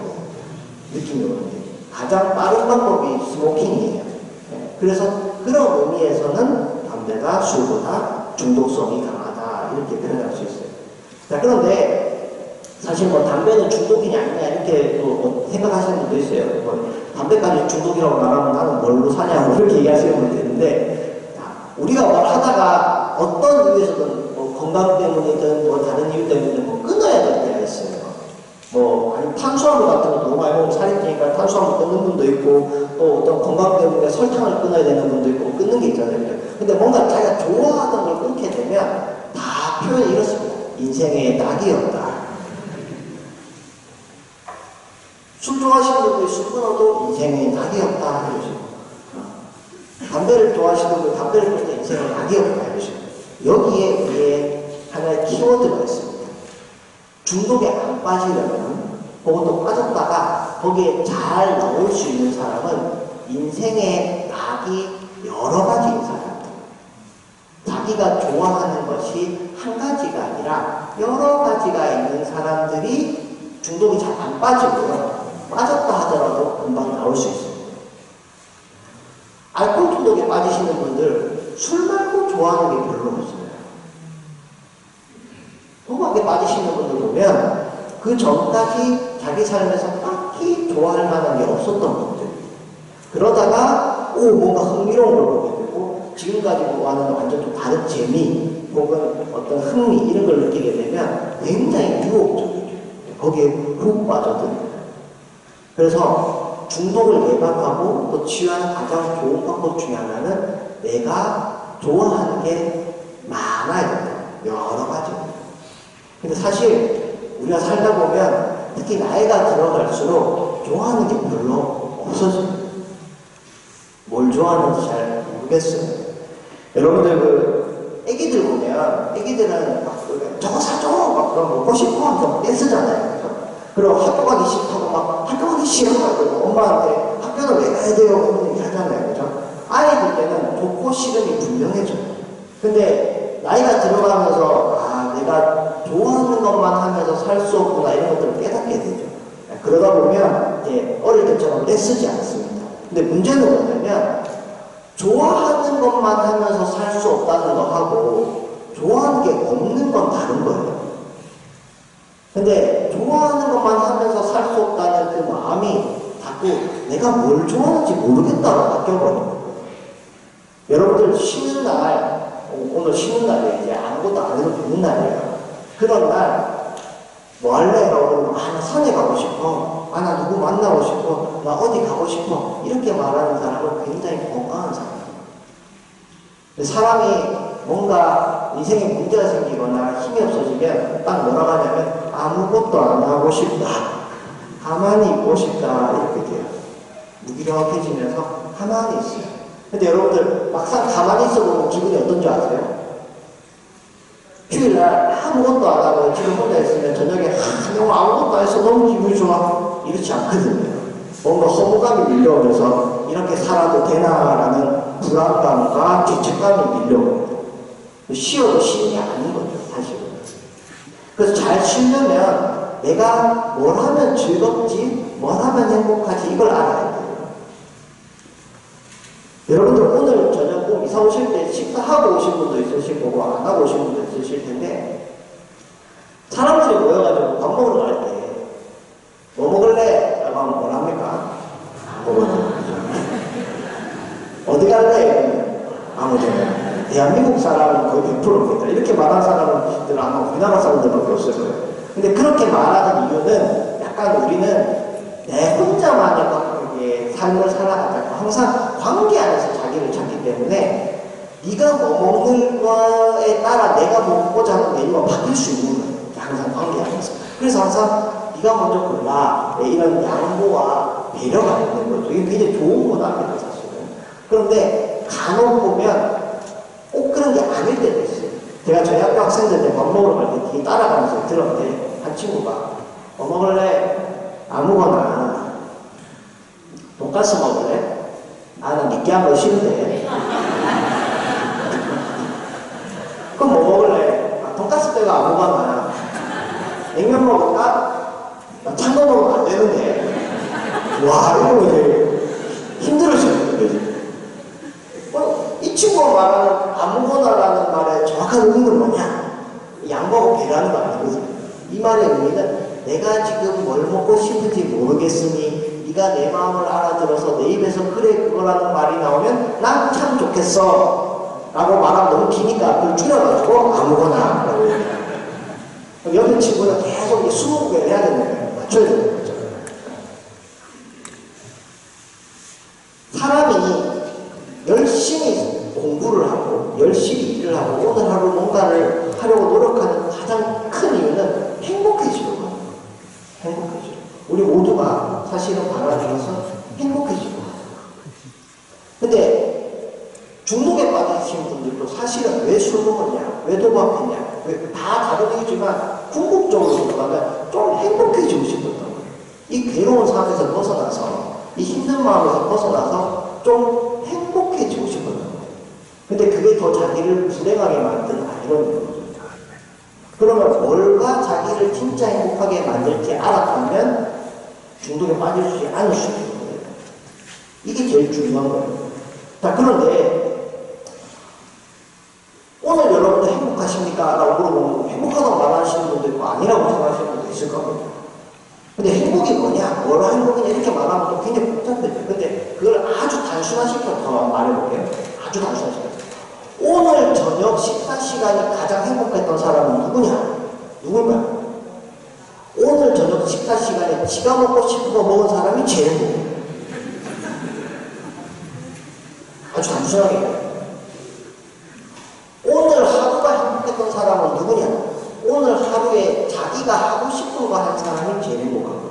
느낌이 오는데. 가장 빠른 방법이 스모킹이에요. 네. 그래서 그런 의미에서는 담배가 술보다 중독성이 강하다. 이렇게 표현할 수 있어요. 자, 그런데 사실 뭐 담배는 중독이냐 아니냐 이렇게 또 생각하시는 분도 있어요. 뭐 담배까지 중독이라고 말하면 나는 뭘로 사냐고 그렇게 얘기하시는 분도 있는데 우리가 뭘 하다가 어떤 이유에서든 뭐 건강 때문이든 뭐 다른 이유 때문이든 뭐 끊어야 될 때가 있어요. 뭐 아니 탄수화물 같은 거 너무 많이 먹으면 살이 찌니까 탄수화물 끊는 분도 있고 또 어떤 건강 때문에 설탕을 끊어야 되는 분도 있고 끊는 게 있잖아요. 근데 뭔가 자기가 좋아하던 걸 끊게 되면 다 표현이 이렇습니다. 인생에 낙이 없다. 술 좋아하시는 분들이 술 끊어도 인생에 낙이 없다 이러시고 담배를 좋아하시는 분들 담배를 끊을 때 인생에 낙이 없다 이러시고 여기에 우리의 하나의 키워드가 있습니다. 중독에 안 빠지려면 혹은 또 빠졌다가 거기에 잘 나올 수 있는 사람은 인생에 낙이 여러 가지인 사람입니다. 자기가 좋아하는 것이 한 가지가 아니라 여러 가지가 있는 사람들이 중독이 잘 안 빠지고요. 빠졌다 하더라도 금방 나올 수 있습니다. 알코올 중독에 빠지시는 분들 술 말고 좋아하는 게 별로 없어요. 도박에 빠지시는 분들 보면 그 전까지 자기 삶에서 딱히 좋아할 만한 게 없었던 분들. 그러다가 뭔가 흥미로운 걸 보게 되고 지금까지와는 완전 또 다른 재미 혹은 어떤 흥미 이런 걸 느끼게 되면 굉장히 유혹적이죠. 거기에 훅 빠져듭니다. 그래서 중독을 예방하고 또 치유하는 가장 좋은 방법 중에 하나는 내가 좋아하는 게 많아야 된다. 여러 가지입니다. 근데 사실 우리가 살다 보면 특히 나이가 들어갈수록 좋아하는 게 별로 없어집니다. 뭘 좋아하는지 잘 모르겠어요. 여러분들 애기들 보면 애기들은 막 저거 사줘 막 그런 거 먹고 싶어 하면서 떼쓰잖아요. 그리고 학교 가기 싫다고 막 학교 가기 싫어가지고 엄마한테 학교는 왜 가야 돼요? 그런 얘기 하잖아요. 그죠? 아이들 때는 좋고 싫음이 분명해져요. 근데 나이가 들어가면서 아 내가 좋아하는 것만 하면서 살 수 없구나 이런 것들을 깨닫게 되죠. 그러다 보면 이제 어릴 때처럼 떼쓰지 않습니다. 근데 문제는 뭐냐면 좋아하는 것만 하면서 살 수 없다는 거하고 좋아하는 게 없는 건 다른 거예요. 근데 좋아하는 것만 하면서 살 수 없다는 그 마음이 자꾸 내가 뭘 좋아하는지 모르겠다고 바뀌어버리는 거예요. 여러분들 쉬는 날, 오늘 쉬는 날이에요. 이제 아무것도 안 해도 되는 날이에요. 그런 날 뭐 할래? 라고 나 산에 가고 싶어. 나 누구 만나고 싶어. 나 어디 가고 싶어. 이렇게 말하는 사람은 굉장히 건강한 사람이에요. 근데 사람이 뭔가 인생에 문제가 생기거나 힘이 없어지면 딱 뭐라고 하냐면 아무것도 안 하고 싶다. 가만히 있고 싶다. 이렇게 돼요. 무기력해지면서 가만히 있어요. 근데 여러분들 막상 가만히 있어보면 기분이 어떤지 아세요? 휴일날 아무것도 안 하고 집에 혼자 있으면 저녁에 너무 아무것도 안 해서 너무 기분이 좋아. 이렇지 않거든요. 뭔가 허무감이 밀려오면서 이렇게 살아도 되나라는 불안감과 죄책감이 밀려옵니다. 쉬어도 쉬는 게 아닌 거죠, 사실은. 그래서 잘 쉬려면 내가 뭘 하면 즐겁지, 뭘 하면 행복하지 이걸 알아야 돼요. 여러분들 오늘 저녁 꼭 이사 오실 때 식사하고 오신 분도 있으실 거고 안 하고 오신 분도 있으실 텐데 사람들이 모여가지고 밥 먹으러 갈 때 뭐 먹을래? 라고 하면 뭘 합니까? 아무거나. 어디 갈래? 아무데나. 대한민국 사람은 거의 100%입니다. 이렇게 말하는 사람은 아마 우리나라 사람들밖에 없을 거예요. 근데 그렇게 말하는 이유는 약간 우리는 내 혼자만의 삶을 살아가자고 항상 관계 안에서 자기를 찾기 때문에 네가 뭐 먹는 거에 따라 내가 먹고자 하는 메뉴가 바뀔 수 있는 거예요. 항상 관계 안에서. 그래서 항상 네가 먼저 골라. 이런 양보와 배려가 있는 거죠. 이게 굉장히 좋은 문화입니다, 사실은. 그런데 간혹 보면 꼭 그런 게 아닐 때도 있어요. 제가 저희 학교 학생들 때 밥 먹으러 갈 때 뒤에 따라가면서 들었는데 한 친구가 뭐 먹을래? 아무거나. 돈가스 먹을래? 나 느끼한 거 싫은데. 그럼 뭐 먹을래? 돈가스 빼고 아무거나. 냉면 먹을까? 나 찬 거 먹으면 안 되는데. 와, 이거 이제 힘들어지는 거지. 이 친구가 말하는 아무거나라는 말의 정확한 의미는 뭐냐? 양보하고 배려하는 거 아니거든. 이 말의 의미는 내가 지금 뭘 먹고 싶은지 모르겠으니 네가 내 마음을 알아들어서 내 입에서 그래 그거라는 말이 나오면 난 참 좋겠어 라고 말하면 너무 기니까 그걸 줄여가지고 아무거나 라고 얘기해요. 옆에 친구는 계속 스무고개를 해야 되는 거예요. 맞춰야 되는 거죠. 사람이 열심히 공부를 하고 열심히 일을 하고 오늘 하루 뭔가를 하려고 노력하는 가장 큰 이유는 행복해지려고 하는 거예요. 행복해지려고. 우리 모두가 사실은 바라는 것은 행복해지려고 하는 거예요. 근데 중독에 빠지신 분들도 사실은 왜 술 먹었냐, 왜 도박했냐, 왜 다 다른 이유지만 궁극적으로 생각하면 좀 행복해지고 싶었던 거예요. 이 괴로운 삶에서 벗어나서 이 힘든 마음에서 벗어나서 좀 행복해지고 싶었던 거예요. 근데 그게 더 자기를 불행하게 만든 아이러니인 거죠. 그러면 뭘가 자기를 진짜 행복하게 만들지 알았다면 중독에 빠지지 않을 수 있는 거예요. 이게 제일 중요한 거예요. 자, 그런데 오늘 여러분들 행복하십니까? 라고 물어보면 행복하다고 말하시는 분도 있고 아니라고 생각하시는 분도 있을 겁니다. 근데 행복이 뭐냐? 뭐로 행복이냐? 이렇게 말하면 또 굉장히 복잡해져요. 근데 그걸 아주 단순화시켜서 말해볼게요. 아주 단순화시켜서. 오늘 저녁 식사 시간이 가장 행복했던 사람은 누구냐? 누굴까? 오늘 저녁 식사 시간에 지가 먹고 싶은 거 먹은 사람이 제일 행복해. 아주 단순하게. 오늘 하루가 행복했던 사람은 누구냐? 오늘 하루에 자기가 하고 싶은 거 한 사람이 제일 행복하고.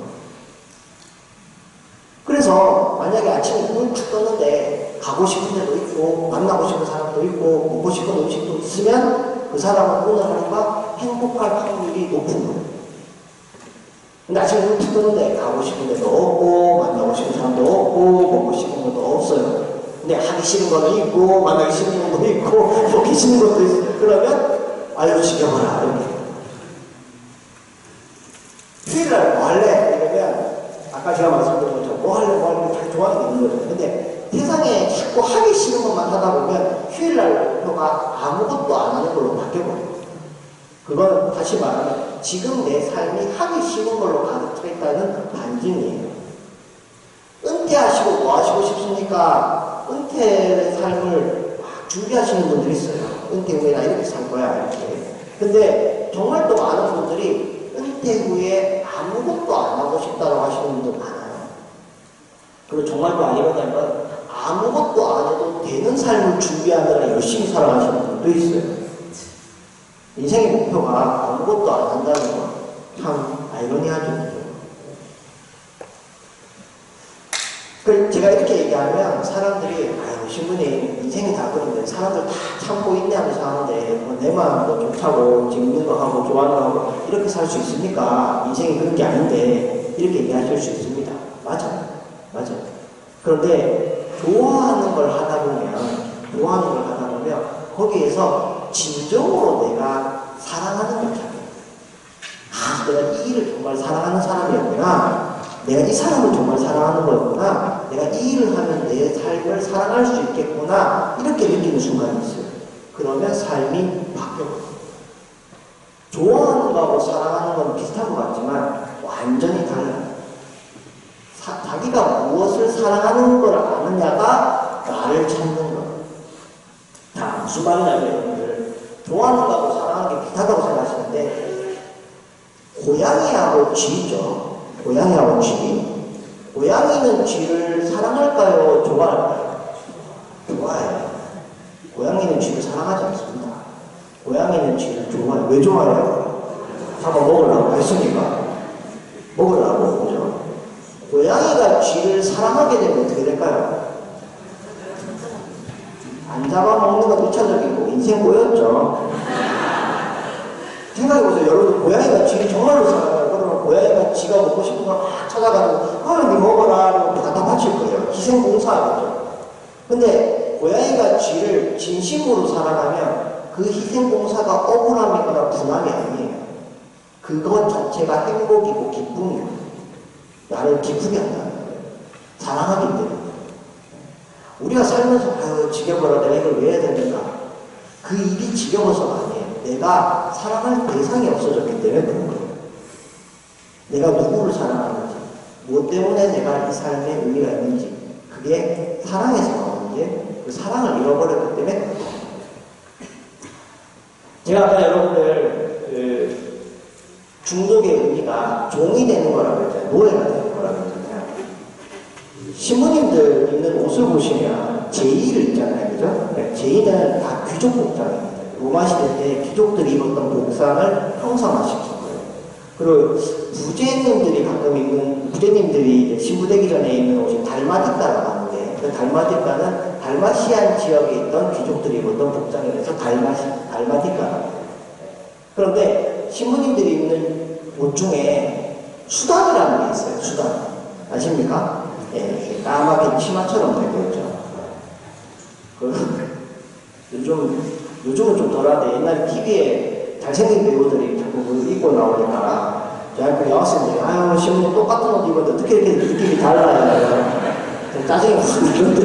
그래서 만약에 아침에 눈을 탁 떴는데 가고 싶은 데도 있고 만나고 싶은 사람도 있고 먹고 싶은 음식도 있으면 그 사람은 오늘 하루가 행복할 확률이 높은 거예요. 근데 아침에 눈을 탁 떴는데 가고 싶은 데도 없고 만나고 싶은 사람도 없고 먹고 싶은 것도 없어요. 근데 하기 싫은 거는 있고 만나기 싫은 것도 있고 먹기 싫은 것도 있어요. 그러면 아유 지겨워라 이렇게. 휴일날 뭐 할래? 이러면 아까 제가 말씀드린 것처럼 뭐 할래 다 좋아하는 게 있는 거죠. 근데 세상에 자꾸 하기 싫은 것만 하다 보면 휴일날 목표가 아무것도 안 하는 걸로 바뀌어버려요. 그건 다시 말하면 지금 내 삶이 하기 싫은 걸로 가득 차 있다는 반증이에요. 은퇴하시고 뭐 하시고 싶습니까? 은퇴의 삶을 막 준비하시는 분들이 있어요. 은퇴 후에 나 이렇게 살 거야 이렇게. 근데 정말 또 많은 분들이 은퇴 후에 아무것도 안 하고 싶다고 하시는 분도 많아요. 그리고 정말 또 아니라면 아무것도 안 해도 되는 삶을 준비하느라 열심히 살아가시는 분도 있어요. 인생의 목표가 아무것도 안 한다는 건 참 아이러니하죠. 제가 이렇게 얘기하면 사람들이 아유 신부님 인생이 다 그런데 사람들 다 참고 인내하면서 하는데 뭐 내 마음도 좀 차고 재밌는 거 하고 좋아하는 거 하고 이렇게 살 수 있습니까? 인생이 그런 게 아닌데 이렇게 얘기하실 수 있습니다. 맞아요. 그런데 좋아하는 걸 하다 보면 거기에서 진정으로 내가 사랑하는 걸 찾아요. 아 내가 이 일을 정말 사랑하는 사람이었구나. 내가 이 사람을 정말 사랑하는 거였구나. 내가 이 일을 하면 내 삶을 사랑할 수 있겠구나. 이렇게 느끼는 순간이 있어요. 그러면 삶이 바뀌어요. 좋아하는 거하고 사랑하는 건 비슷한 것 같지만 완전히 달라요. 자기가 무엇을 사랑하는 걸 아느냐가 나를 찾는 거예요. 자, 무슨 말이냐면 여러분들 좋아하는 거하고 사랑하는 게 비슷하다고 생각하시는데 고양이하고 쥐죠. 고양이하고 쥐. 고양이는 쥐를 사랑할까요? 좋아할까요? 좋아해요. 고양이는 쥐를 사랑하지 않습니다. 고양이는 쥐를 좋아해요. 왜 좋아해요? 한번 먹으려고 했으니까. 먹으려고, 그죠? 고양이가 쥐를 사랑하게 되면 어떻게 될까요? 안 잡아먹는 건 2차적이고 인생 꼬였죠. 생각해보세요. 여러분 고양이가 쥐를 정말로 사랑해요. 그러면 고양이가 쥐가 먹고 싶은 거 막 찾아가지고 니 먹어라 이러고 갖다 바칠 거예요. 희생봉사하겠죠. 근데 고양이가 쥐를 진심으로 사랑하면 그 희생봉사가 억울함이거나 분함이 아니에요. 그것 자체가 행복이고 기쁨이에요. 나를 기쁘게 한다는 거예요. 사랑하기 때문에. 우리가 살면서 아유 지겨워라 내가 이걸 왜 해야 되는가. 그 일이 지겨워서가 아니에요. 내가 사랑할 대상이 없어졌기 때문에 그런 거예요. 내가 누구를 사랑하는지, 무엇 때문에 내가 이 삶에 의미가 있는지, 그게 사랑에서 나오는지, 그 사랑을 잃어버렸기 때문에 그런 거예요. 제가 아까 여러분들 중독의 의미가 종이 되는 거라고 했잖아요. 노예가 되는 거라고 했잖아요. 신부님들 입는 옷을 보시면 제의를 있잖아요. 그죠? 제의는 다 귀족 복장입니다. 로마 시대 때 귀족들이 입었던 복상을 형상화시킨 거예요. 그리고 부제님들이 가끔 입는, 부제님들이 이제 신부되기 전에 입는 옷이 달마디카라고 하는데, 그 달마디카는 달마시안 지역에 있던 귀족들이 입었던 복장이라서 달마디카라고 해요. 그런데 신부님들이 입는 옷 중에 수단이라는 게 있어요. 수단. 아십니까? 예, 까맣게 치마처럼 되고 있죠. 요즘은 좀 덜한데 옛날에 TV에 잘생긴 배우들이 자꾸 그걸 입고 나오니까 대학교 여학생들이 아유 신부님 똑같은 옷 입었는데 어떻게 이렇게 느낌이 달라요. 짜증이 확 나는데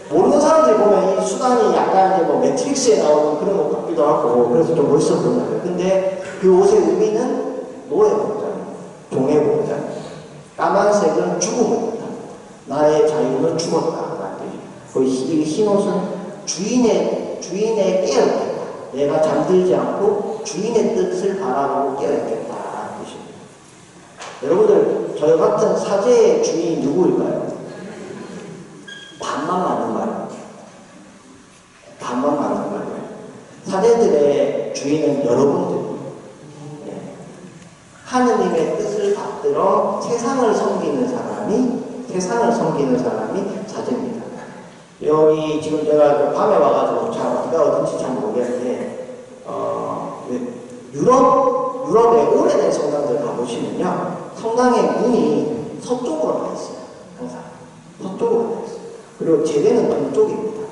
모르는 사람들이 보면 이 수단이 약간 이제 뭐 매트릭스에 나오는 그런 것 같기도 하고 그래서 좀 멋있어 보여요. 근데 그 옷의 의미는 노예 복장, 종의 복장. 까만색은 죽음입니다. 나의 자유는 죽었다. 이 흰 옷은 주인의 깨어있겠다. 내가 잠들지 않고 주인의 뜻을 바라보고 깨어있겠다라는 뜻입니다. 여러분들, 저희 같은 사제의 주인이 누구일까요? 반만 맞는 말이에요. 반만 맞는 말이에요. 사제들의 주인은 여러분들이에요. 하느님의 뜻을 받들어 세상을 섬기는 사람이 사제입니다. 여기 지금 제가 밤에 와가지고 잘 어디가 어딘지 잘 모르겠는데 유럽의 오래된 성당들 가보시면요, 성당의 문이 서쪽으로 나 있어요. 항상 서쪽으로 나 있어요. 그리고 제대는 동쪽입니다.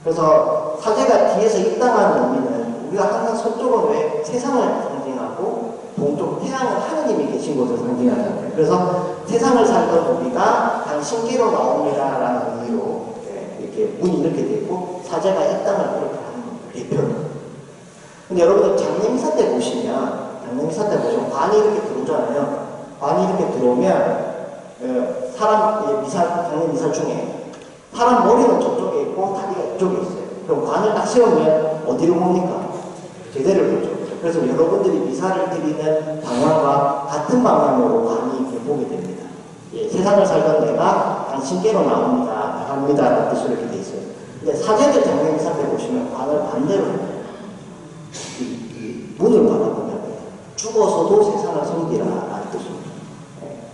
그래서 사제가 뒤에서 입당하는 의미는 우리가 항상 서쪽은 왜 세상을 상징하고 동쪽 태양은 하느님이 계신 곳을 상징하잖아요. 그래서 세상을 살던 우리가 당신께로 나옵니다라는 의미로 이렇게 문이 이렇게 되어 있고 사제가 입당을 이렇게 하는 겁니다. 대표는. 근데 여러분들 장례미사 때 보시면 관이 이렇게 들어오잖아요. 관이 이렇게 들어오면 장례미사 중에 사람 머리는 저쪽에 있고 다리가 이쪽에 있어요. 그럼 관을 딱 세우면 어디로 봅니까? 제대를 보죠. 그래서 여러분들이 미사를 드리는 방향과 같은 방향으로 관이 이렇게 보게 됩니다. 세상을 살던 내가 당신께로 나갑니다 라는 뜻으로 이렇게 돼 있어요. 근데 사제들 장례미사 때 보시면 관을 반대로 해요. 문을 바라보면 죽어서도 세상을 섬기라라는 뜻입니다.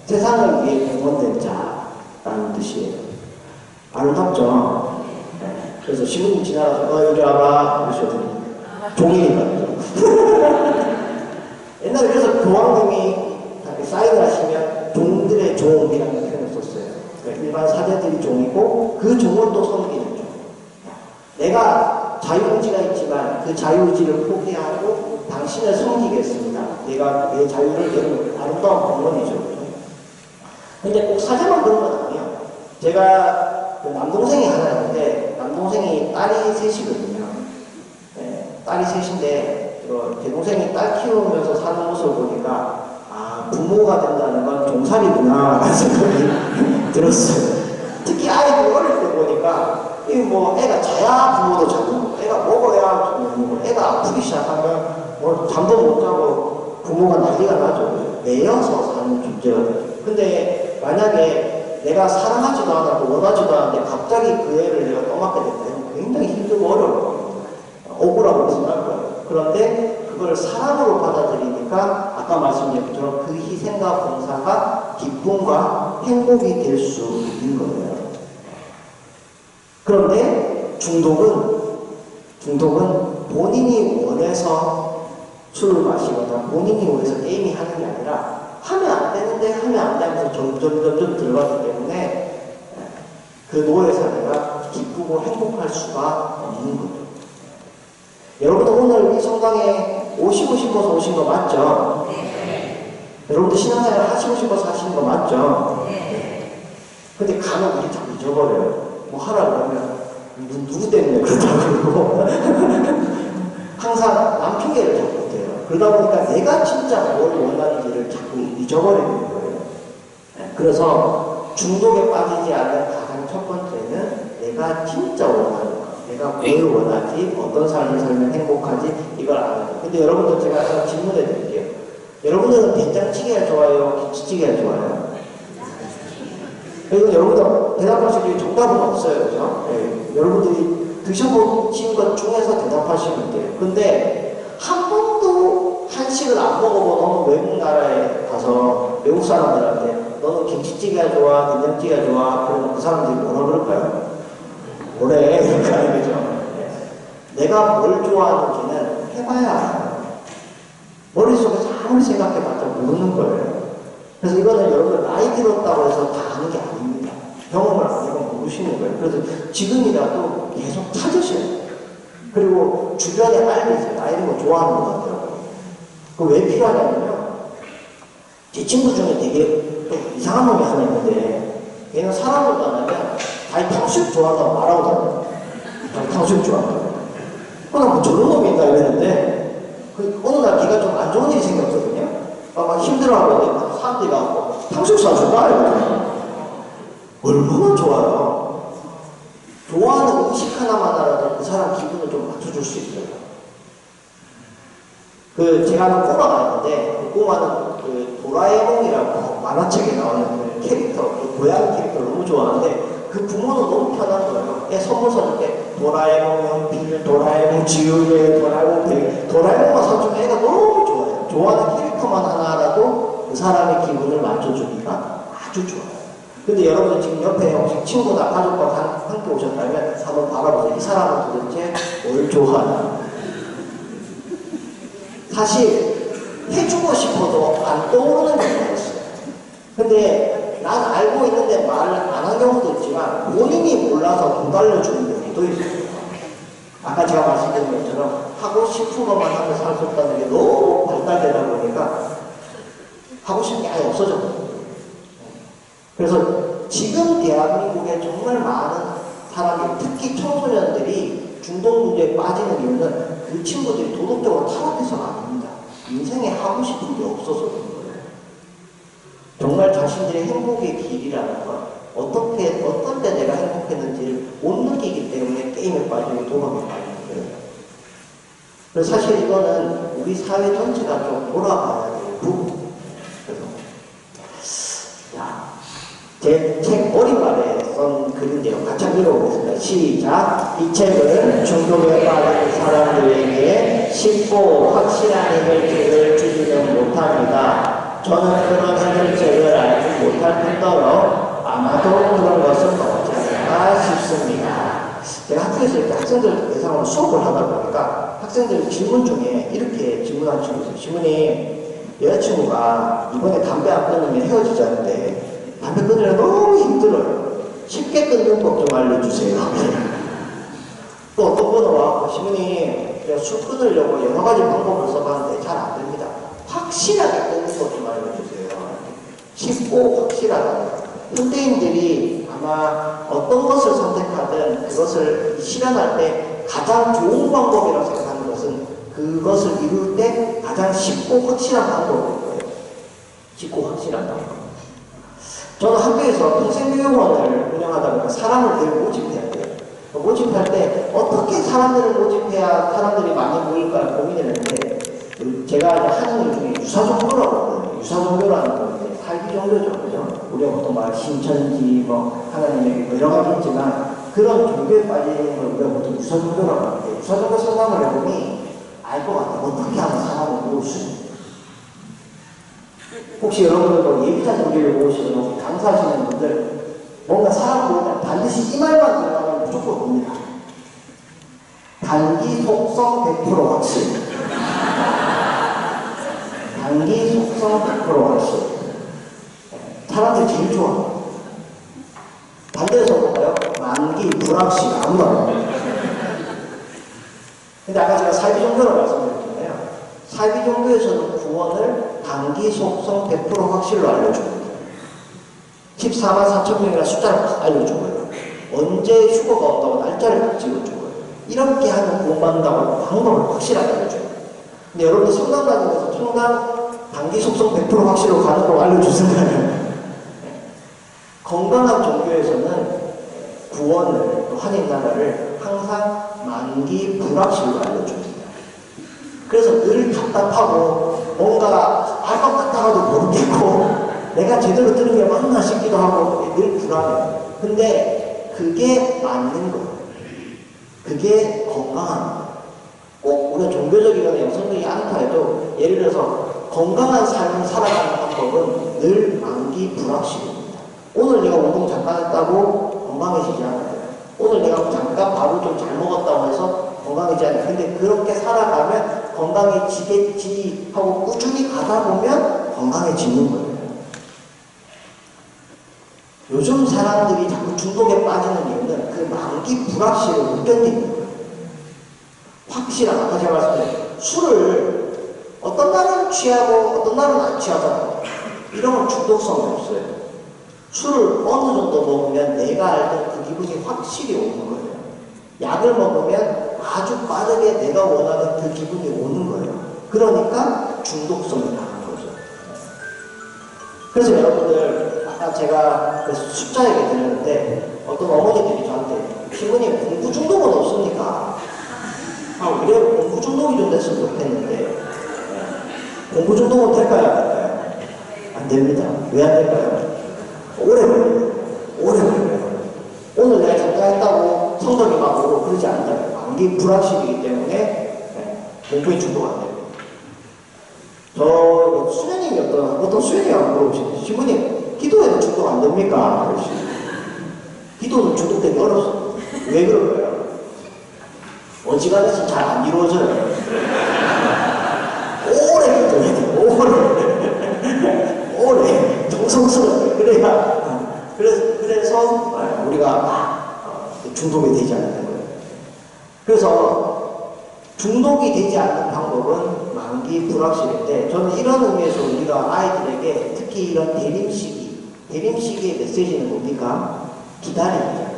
세상을 위해 병원된 자라는 뜻이에요. 아름답죠? 그래서 신부님 지나가서 이리 와봐 그러셔도 종이니까요. 옛날에 그래서 교황님이 사인을 하시면 종들의 종이라는 표현을 썼어요. 그러니까 일반 사제들이 종이고 그 종을 또 섬기는 종. 내가 자유의지가 있지만 그 자유의지를 포기하고 당신을 섬기겠습니다. 내가 내 자유를 내는 아름다운 공헌이죠. 근데 꼭 사제만 그런 건 아니에요. 제가 남동생이 하나 있는데 남동생이 딸이 셋이거든요. 딸이 셋인데 제 동생이 딸 키우면서 사는 모습을 보니까 부모가 된다는 건 종살이구나 라는 생각이 들었어요. 특히 아이들 어릴 때 보니까 애가 자야 부모도 자고 애가 먹어야 부모고 애가 아프기 시작하면 잠도 못 자고 부모가 난리가 나죠. 매여서 사는 존재가 되죠. 근데 만약에 내가 사랑하지도 않았고 원하지도 않았는데 갑자기 그 애를 내가 떠맡게 되면 굉장히 힘들고 어려울 겁니다. 억울하고 생각할 거예요. 그런데 그걸 사랑으로 받아들이니까 아까 말씀드린 것처럼 그 희생과 봉사가 기쁨과 행복이 될 수 있는 거예요. 그런데 중독은 본인이 원해서 술을 마시거나 본인이 원해서 게임이 하는 게 아니라 하면 안 되는데 하면 안 되면서 점점 들어가기 때문에 그 노예 사회가 기쁘고 행복할 수가 없는 거죠. 여러분들 오늘 이 성당에 오시고 싶어서 오신 거 맞죠? 네. 여러분들 신앙생활 하시고 싶어서 하시는 거 맞죠? 네. 근데 가면 우리 자꾸 잊어버려요. 뭐 하라 그러면 누구 때문에 그렇다고 그러고 항상 남 핑계를 자꾸 대요. 그러다 보니까 내가 진짜 뭘 원하는지를 자꾸 잊어버리는 거예요. 네. 그래서 중독에 빠지지 않는 가장 첫 번째는 내가 진짜 원하는 거. 내가 뭘 원하지, 어떤 삶을 살면 행복하지, 이걸 아는 거. 근데 여러분들 제가 하나 질문해 드릴게요. 여러분들은 된장찌개가 좋아요? 김치찌개가 좋아요? 그리고 여러분들 대답하실 때 정답은 없어요. 그죠? 네. 여러분들이 드셔보신 것 중에서 대답하시면 돼요. 근데 한 번도 한식을 안 먹어본 어느 외국 나라에 가서 외국 사람들한테 너는 김치찌개가 좋아, 된장찌개가 좋아? 그러면 그 사람들이 뭐라 그럴까요? 뭐래? 이렇게 하는 거죠. 내가 뭘 좋아하는지는 해봐야 알아요. 머릿속에서 아무리 생각해봤자 모르는 거예요. 그래서 이거는 여러분 나이 들었다고 해서 다 아는 게 아닙니다. 경험을 안 해보면 모르시는 거예요. 그래서 지금이라도 계속 찾으셔야 돼요. 그리고 주변에 알리세요. 나 이런 거 좋아하는 것 같더라고요. 그거 왜 필요하냐면요. 제 친구 중에 되게 좀 이상한 놈이 하나 있는데 얘는 사람을 만나면 아니 탕수육 좋아한다고 말하고 다녀요. 탕수육 좋아한다고. 뭐 저런 놈이 있나 이랬는데 어느 날 걔가 좀 안 좋은 일이 생겼거든요. 막 힘들어하고 사람들이 가고 탕수육 사줄까? 이러거든요. 얼마나 좋아요. 좋아하는 음식 하나만 알아도 그 사람 기분을 좀 맞춰줄 수 있어요. 제가 아는 꼬마가 있는데, 그 꼬마는 도라에몽이라고 만화책에 나오는 그 캐릭터, 그 고양이 캐릭터를 너무 좋아하는데, 그 부모는 너무 편한 거예요. 애 선물 사줄 때, 도라에몽 연필, 도라에몽 지우개, 도라에몽 베개, 도라에몽만 사주면 애가 너무 좋아해요. 좋아하는 캐릭터만 하나 알아도 그 사람의 기분을 맞춰주기가 아주 좋아요. 근데 여러분 지금 옆에 혹시 친구나 가족과 함께 오셨다면 한번 바라보세요. 이 사람은 도대체 뭘 좋아하나? 사실 해주고 싶어도 안 떠오르는 경우가 있어요. 근데 난 알고 있는데 말을 안 한 경우도 있지만 본인이 몰라서 도달려주는 경우도 있어요. 아까 제가 말씀드린 것처럼 하고 싶은 것만 하면 살 수 없다는 게 너무 발달되다 보니까 하고 싶은 게 아예 없어졌거든요. 그래서 지금 대한민국에 정말 많은 사람이, 특히 청소년들이 중독 문제에 빠지는 이유는 그 친구들이 도덕적으로 타락해서가 아닙니다. 인생에 하고 싶은 게 없어서 그런 거예요. 정말 자신들의 행복의 길이라는 건 어떤 때 내가 행복했는지를 못 느끼기 때문에 게임에 빠지고 도박에 빠지는 거예요. 그래서 사실 이거는 우리 사회 전체가 좀 돌아가야 될 부분이에요. 제 책 머리말에 쓴 글인데요. 같이 읽어보겠습니다. 시작. 이 책은 중독에 빠진 사람들에게 쉽고 확실한 해결책을 주지는 못합니다. 저는 그런 해결책을 알지 못할 뿐더러 아마도 그런 것은 없지 않을까 싶습니다. 제가 학교에서 이렇게 학생들 대상으로 수업을 하다 보니까 학생들 질문 중에 이렇게 질문한 친구 있어요. 시부님, 여자친구가 이번에 담배 안 끊으면 헤어지자는데 담배 끊으려 너무 힘들어요. 쉽게 끊는 법 좀 알려주세요. 또 어떤 분은 와서 시부님, 제가 술 끊으려고 여러 가지 방법을 써봤는데 잘 안 됩니다. 확실하게 끊는 법 좀 알려주세요. 쉽고 확실하다. 현대인들이 아마 어떤 것을 선택하든 그것을 실현할 때 가장 좋은 방법이라고 생각하는 것은 그것을 이룰 때 가장 쉽고 확실한 방법일 거예요. 쉽고 확실한 방법. 저는 학교에서 평생교육원을 운영하다 보니까 사람을 늘 모집해야 돼요. 모집할 때 어떻게 사람들을 모집해야 사람들이 많이 모일까 고민을 했는데, 제가 하는 일 중에 유사종교라고 하거든요. 유사종교라는 건 이제 살기 종교죠. 그죠? 우리가 보통 말 신천지, 하나님의 여러 가지 있지만, 그런 종교에 빠지는 걸 우리가 보통 유사종교라고 하는데, 유사종교 생각을 해보니 알 것 같아요. 어떻게 하면 사람을 모을 수 있는지. 혹시 여러분들도 예비자 종교를 모으시거나 강사하시는 분들, 뭔가 사람 모으면 반드시 이 말만 들어가면 무조건 옵니다. 단기 속성 100% 확실. 단기 속성 100% 확실. 사람들이 제일 좋아. 반대에서 볼까요? 만기 불확실. 아무도 안 합니다. 근데 아까 제가 사이비종교라고 말씀드렸잖아요. 사이비종교에서는 구원을 단기 속성 100% 확실로 알려줍니다. 14만 4천 명이라는 숫자를 딱 알려주고요. 언제 휴거가 온다고 날짜를 딱 찍어주고요. 이렇게 하면 구원받는다고 방법을 확실하게 알려줘요. 근데 여러분들 성당 다니면서 성당 단기 속성 100% 확실로 가는 걸 알려주신다면 건강한 종교에서는 구원을, 또 하나님 나라를 항상 만기 불확실로 알려줍니다. 그래서 늘 답답하고 뭔가 알 것 같다가도 모르겠고 내가 제대로 들은 게 맞나 싶기도 하고 늘 불안해요. 근데 그게 맞는 거예요. 그게 건강한 거예요. 꼭 우리가 종교적이거나 영성적이지 않다 해도 예를 들어서 건강한 삶을 살아가는 방법은 늘 만기 불확실입니다. 오늘 내가 운동 잠깐 했다고 건강해지지 않아요. 오늘 내가 잠깐 밥을 좀 잘 먹었다고 해서 건강해지지 않아요. 근데 그렇게 살아가면 건강해지겠지 하고 꾸준히 가다 보면 건강해지는 거예요. 요즘 사람들이 자꾸 중독에 빠지는 이유는 그 만기 불확실을 못 견디는 거예요. 확실한, 아까 제가 말씀드린 술을 어떤 날은 취하고 어떤 날은 안 취하잖아요. 이런 건 중독성이 없어요. 술을 어느 정도 먹으면 내가 알던 그 기분이 확실히 오는 거예요. 약을 먹으면 아주 빠르게 내가 원하는 그 기분이 오는 거예요. 그러니까 중독성이 나는 거죠. 그래서 여러분들, 아까 제가 그 숫자 얘기 드렸는데 어떤 어머니들이 저한테 신부님 공부 중독은 없습니까? 아, 그래 공부 중독이 좀 됐으면 좋겠는데 공부 중독은 될까요? 안 될까요? 안 됩니다. 왜 안 될까요? 오래 걸려요. 오래 걸려요. 오늘 내가 잠깐 했다고 성적이 막 오고 그러지 않아요. 암기 불확실이기 때문에 공부에 중독 안 돼요. 저 수녀님이 어떤 수녀님이 물어보시는데 신부님 기도에도 중독 안 됩니까? 기도는 중독되기 어렵습니다. 왜 그럴까요? 어지간해서 잘 안 이루어져요. 오래 기도해야 돼요. 오래 정성스럽게 그래서 우리가 중독이 되지 않는 거예요. 그래서 중독이 되지 않는 방법은 만기 불확실인데 저는 이런 의미에서 우리가 아이들에게 특히 이런 대림시기의 메시지는 뭡니까? 기다립니다.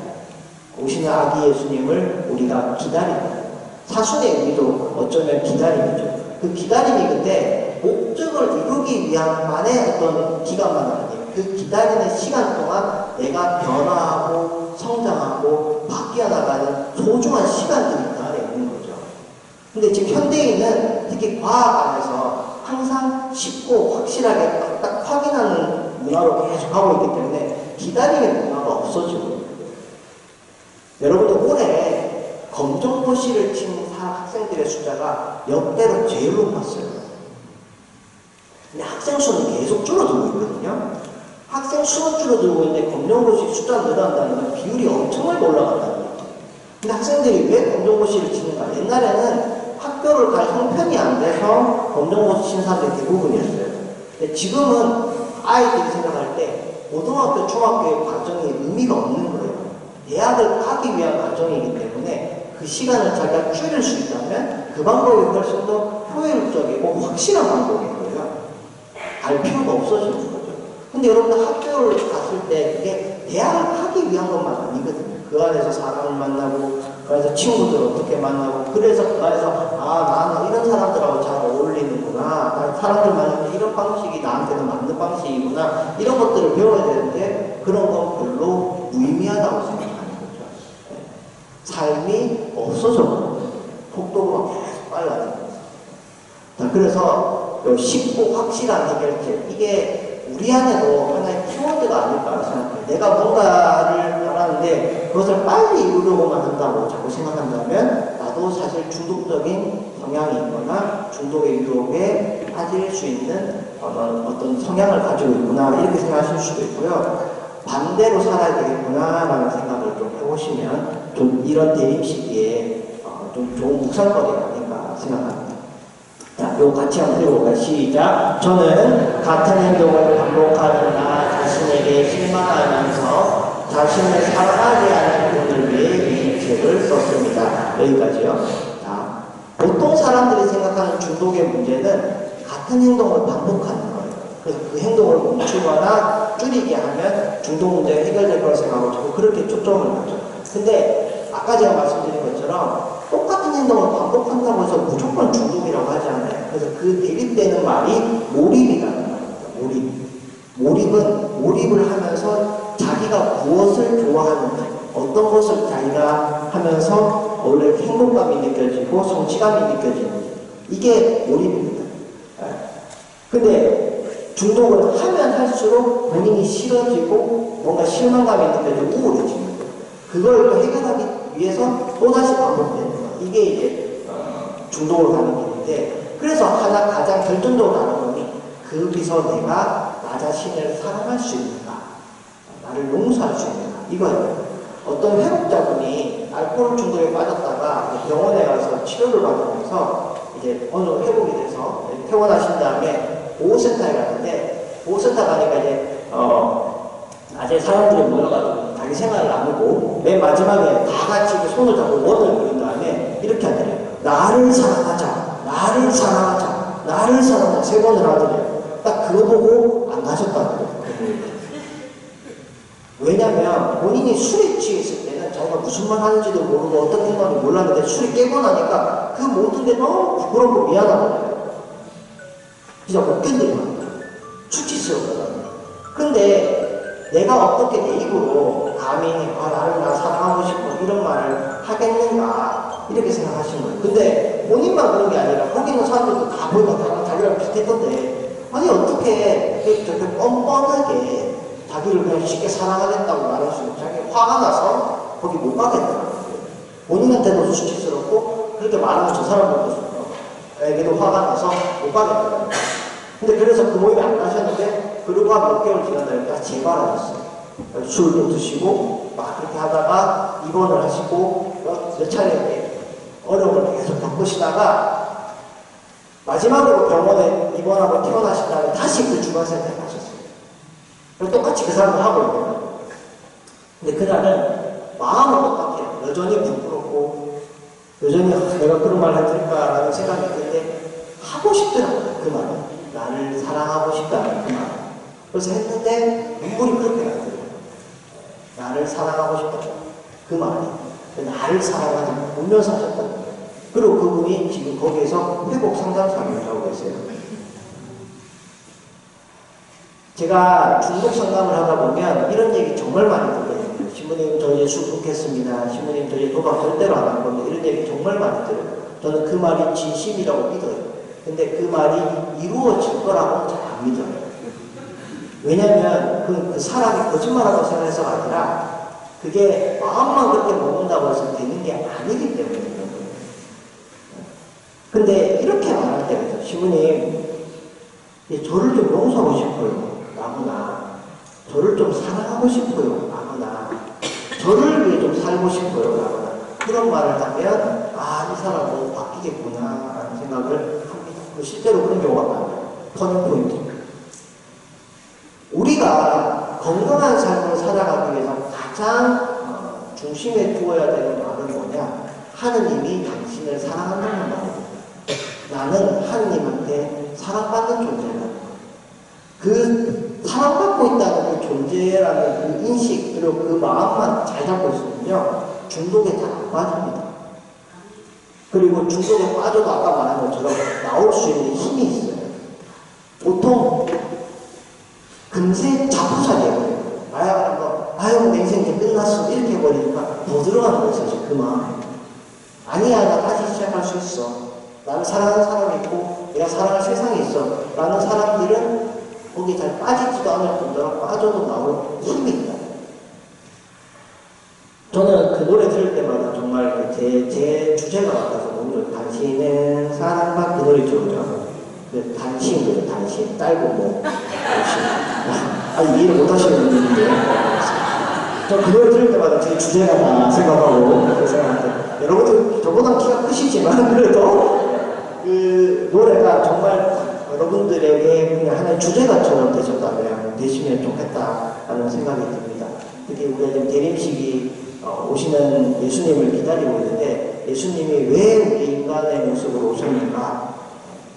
오시는 아기 예수님을 우리가 기다립니다. 사순의 의미도 어쩌면 기다림이죠. 그 기다림이 근데 목적을 이루기 위한만의 어떤 기간만 아니에요. 그 기다리는 시간 동안 내가 변화하고 성장하고 바뀌어 나가는 소중한 시간들이 그 안에 있는 거죠. 근데 지금 현대인은 특히 과학 안에서 항상 쉽고 확실하게 딱 확인하는 문화로 계속 가고 있기 때문에 기다림의 문화가 없어지고 있는 거예요. 여러분들 올해 검정고시를 친 학생들의 숫자가 역대로 제일 높았어요. 근데 학생 수는 계속 줄어들고 있거든요. 학생 수는 줄어들고 있는데 검정고시 숫자가 늘어난다는 건 비율이 엄청나게 올라간다는 거죠. 근데 학생들이 왜 검정고시를 치는가? 옛날에는 학교를 갈 형편이 안 돼서 검정고시 친 사람들이 대부분이었어요. 근데 지금은 아이들이 생각할 때 고등학교, 중학교의 과정이 의미가 없는 거예요. 대학을 가기 위한 과정이기 때문에 그 시간을 자기가 줄일 수 있다면 그 방법이 훨씬 더 효율적이고 확실한 방법인 거예요. 알 필요가 없어지는 거죠. 근데 여러분들 학교를 갔을 때 그게 대학을 가기 위한 것만 아니거든요. 그 안에서 사람을 만나고 그 안에서 친구들을 어떻게 만나고 그래서 그 안에서 나는 이런 사람들하고 잘 어울리는구나. 사람들 만나면 이런 방식이 나한테는 맞는 방식이구나. 이런 것들을 배워야 되는데 그런 건 별로 무의미하다고 생각합니다. 삶이 없어져. 속도가 계속 빨라집니다. 그래서 쉽고 확실한 해결책, 이게 우리 안에도 하나의 키워드가 아닐까 생각해요. 내가 뭔가를 바라는데 그것을 빨리 이루려고만 한다고 자꾸 생각한다면 나도 사실 중독적인 성향이 있거나 중독의 유혹에 빠질 수 있는 어떤 성향을 가지고 있구나 이렇게 생각하실 수도 있고요. 반대로 살아야 되겠구나 라는 생각을 좀 해보시면 좀 이런 대립 시기에 좀 좋은 묵살거리가 아닐까 생각합니다. 자, 요거 같이 한번 해볼까요? 시작. 저는 같은 행동을 반복하는 나 자신에게 실망하면서 자신을 사랑하게 하는 분을 위해 이 책을 썼습니다. 여기까지요. 자, 보통 사람들이 생각하는 중독의 문제는 같은 행동을 반복하는 거예요. 그래서 그 행동을 멈추거나 줄이게 하면 중독 문제가 해결될 거라고 생각하고 자꾸 그렇게 초점을 맞죠. 근데 아까 제가 말씀드린 것처럼 똑같은 행동을 반복한다고 해서 무조건 중독이라고 하지 않아요. 그래서 그 대립되는 말이 몰입이라는 말입니다. 몰입을 하면서 자기가 무엇을 좋아하는지, 어떤 것을 자기가 하면서 원래 행복감이 느껴지고 성취감이 느껴지는지, 이게 몰입입니다. 근데 중독을 하면 할수록 본인이 싫어지고 뭔가 실망감이 느껴지고 우울해지는 거예요. 그걸 또 해결하기 위해서 또다시 반복되는 거예요. 이게 이제 중독으로 가는 길인데, 그래서 하나 가장 결정적으로 하는 거니 거기서 내가 나 자신을 사랑할 수 있는가, 나를 용서할 수 있는가, 이거예요. 어떤 회복자분이 알코올 중독에 빠졌다가 병원에 가서 치료를 받으면서 이제 어느 정도 회복이 돼서 퇴원하신 다음에 보호센터에 갔는데, 보호센터 가니까 이제 낮에 사람들이 모여가지고 자기 생활을 나누고 맨 마지막에 다 같이 손을 잡고 원을 그린 다음에 이렇게 하더래요. 나를 사랑하자, 나를 사랑하자, 나를 사랑하자 3번을 하더래요. 딱 그거 보고 안 가셨다고요. 왜냐면 본인이 술에 취했을 때는 자기가 무슨 말 하는지도 모르고 어떤 생각인지 몰랐는데 술이 깨고 나니까 그 모든 게 너무 부끄럽고 미안하거든요. 진짜 못 견디는 거예요. 수치스럽거든요. 근데 내가 어떻게 내 입으로 감히 나를 사랑하고 싶어 이런 말을 하겠는가 이렇게 생각하시는 거예요. 근데 본인만 그런 게 아니라 거기 있는 사람들도 다 보니까 다른 자기랑 비슷했던데 아니 어떻게 저렇게 뻔뻔하게 자기를 그냥 쉽게 사랑하겠다고 말할 수 있는 자기 화가 나서 거기 못 가겠더라고요. 본인한테도 수치스럽고 그렇게 말하면 저 사람들에게도 화가 나서 못 가겠더라고요. 근데 그래서 그 모임에 안 가셨는데 그러고 한 몇 개월 지나다니까 재발하셨어요. 술도 드시고 막 그렇게 하다가 입원을 하시고 몇 차례 어려움을 계속 겪으시다가 마지막으로 병원에 입원하고 퇴원하신 다음에 다시 그 중환센터에 가셨어요. 그리고 똑같이 그 사람을 하고 있는. 근데 그날은 마음은 똑같아요. 여전히 부끄럽고 여전히 내가 그런 말을 해드릴까라는 생각이 드는데 하고 싶더라고요. 그 말은. 나를 사랑하고 싶다는 그 말. 그래서 했는데 눈물이 그렇게 나더라고요. 나를 사랑하고 싶다. 그 말이. 나를 사랑하지 울면서 하셨다는 거예요. 그리고 그분이 지금 거기에서 회복 상담사를 하고 계세요. 제가 중독 상담을 하다 보면 이런 얘기 정말 많이 들어요. 신부님 저 이제 술 끊겠습니다. 신부님 저 이제 도박 절대로 안 할 겁니다. 이런 얘기 정말 많이 들어요. 저는 그 말이 진심이라고 믿어요. 근데 그 말이 이루어질 거라고는 잘 안 믿어요. 왜냐하면 그 사람이 거짓말하고 생각해서가 아니라 그게 마음만 그렇게 먹는다고 해서 되는 게 아니기 때문에 그런 거예요. 근데 이렇게 말할 때가 있어요. 신부님 저를 좀 용서하고 싶어요. 나구나. 저를 좀 사랑하고 싶어요. 나구나. 저를 위해 좀 살고 싶어요. 나구나. 그런 말을 하면 이 사람은 바뀌겠구나 라는 생각을 합니다. 실제로 그런 경우가 많아요. 터닝포인트. 우리가 건강한 삶을 살아가기 위해서 가장 중심에 두어야 되는 말은 뭐냐? 하느님이 당신을 사랑한다는 말입니다. 나는 하느님한테 사랑받는 존재다. 그 사랑받고 있다는 그 존재라는 그 인식 그리고 그 마음만 잘 잡고 있으면요 중독에 잘 안 빠집니다. 그리고 중독에 빠져도 아까 말한 것처럼 나올 수 있는 힘이 있어요. 보통 금세 자포자기해버려요. 마약을 한번 내 인생 이제 끝났어 이렇게 해버리니까 더 들어가는 거예요. 사실 그 마음에. 아니야 나 다시 시작할 수 있어. 나를 사랑하는 사람이 있고 내가 사랑할 세상이 있어 라는 사람들은 거기 잘 빠지지도 않을 뿐더러 빠져도 나올 힘이 있다. 저는 그 노래 들을 때마다 정말 제 주제가 같아서 오늘 당신은 사랑받 그 노래 좋죠. 단신, 단신, 딸고 단신. 이해를 못 하시는 분인데. 저 그 노래 들을 때마다 제 주제가 나 생각하고 그 생각하는데 여러분들 저보다 키가 크시지만 그래도 그 노래가 정말 여러분들에게 그냥 하나의 주제가처럼 되시면 좋겠다라는 생각이 듭니다. 특히 우리가 지금 대림식이 오시는 예수님을 기다리고 있는데 예수님이 왜 우리 인간의 모습으로 오셨는가?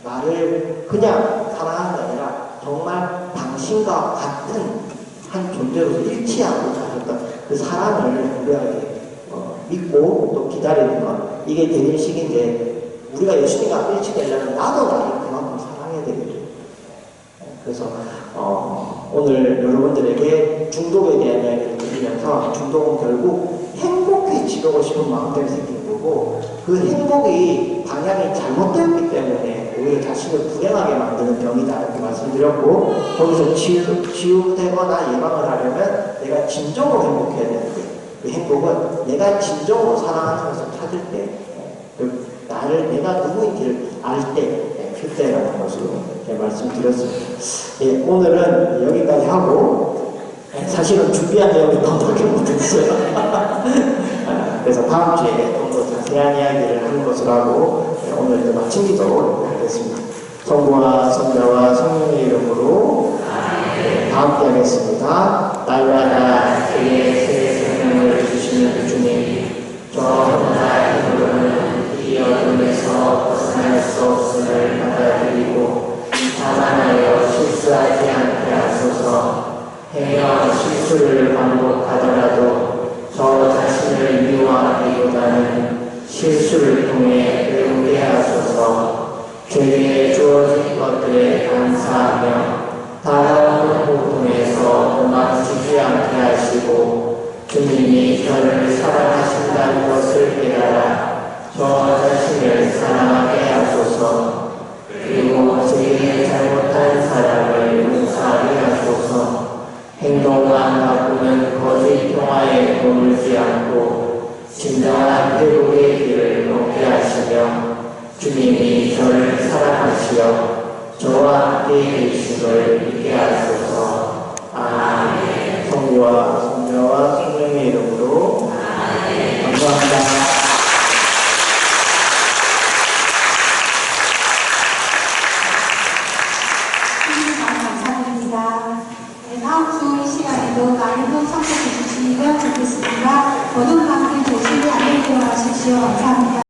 나를 그냥 사랑하는 게 아니라 정말 당신과 같은 한 존재로서 일치하고자 하셨던 그 사랑을 우리에게 믿고 또 기다리는 것. 이게 대림식인데 우리가 예수님과 일치되려면 나도 나를 그만큼 사랑해야 되겠죠. 그래서 오늘 여러분들에게 중독에 대한 이야기를 드리면서 중독은 결국 행복해지고 싶은 마음 때문에 생긴 거고 그 행복이 방향이 잘못되었기 때문에 오히려 자신을 불행하게 만드는 병이다 이렇게 말씀드렸고 거기서 치유되거나 예방을 하려면 내가 진정으로 행복해야 되는데 그 행복은 내가 진정으로 사랑하면서 찾을 때 나를 내가 누구인지를 알 때 그때라는 것으로 말씀드렸습니다. 오늘은 여기까지 하고 사실은 준비한 내용이 너무밖에 못했어요. 그래서 다음 주에 좀 더 자세한 이야기를 하는 것으로 하고 오늘 마치기도 하겠습니다. 성부와 성자와 성령의 이름으로 다 함께 하겠습니다. 날마다 그의 새 생명을 주시는 주님 저 혼자 힘으로는 이 어둠에서 벗어날 수 없음을 받아들이고 자만하여 실수하지 않게 하소서. 행여 실수를 반복하더라도 저 자신을 미워하기보다는 실수를 통해 배우게 하소서. 죄에 주어진 것들에 감사하며 다가오는 고통에서 도망치지 않고 저 자신을 사랑하게 하소서. 그리고 제게 잘못한 사람을 용서하게 하소서. 행동과 바꾸는 거짓 평화에 머물지 않고 진정한 회복의 길을 걷게 하시며 주님이 저를 사랑하시어 저와 함께 계심을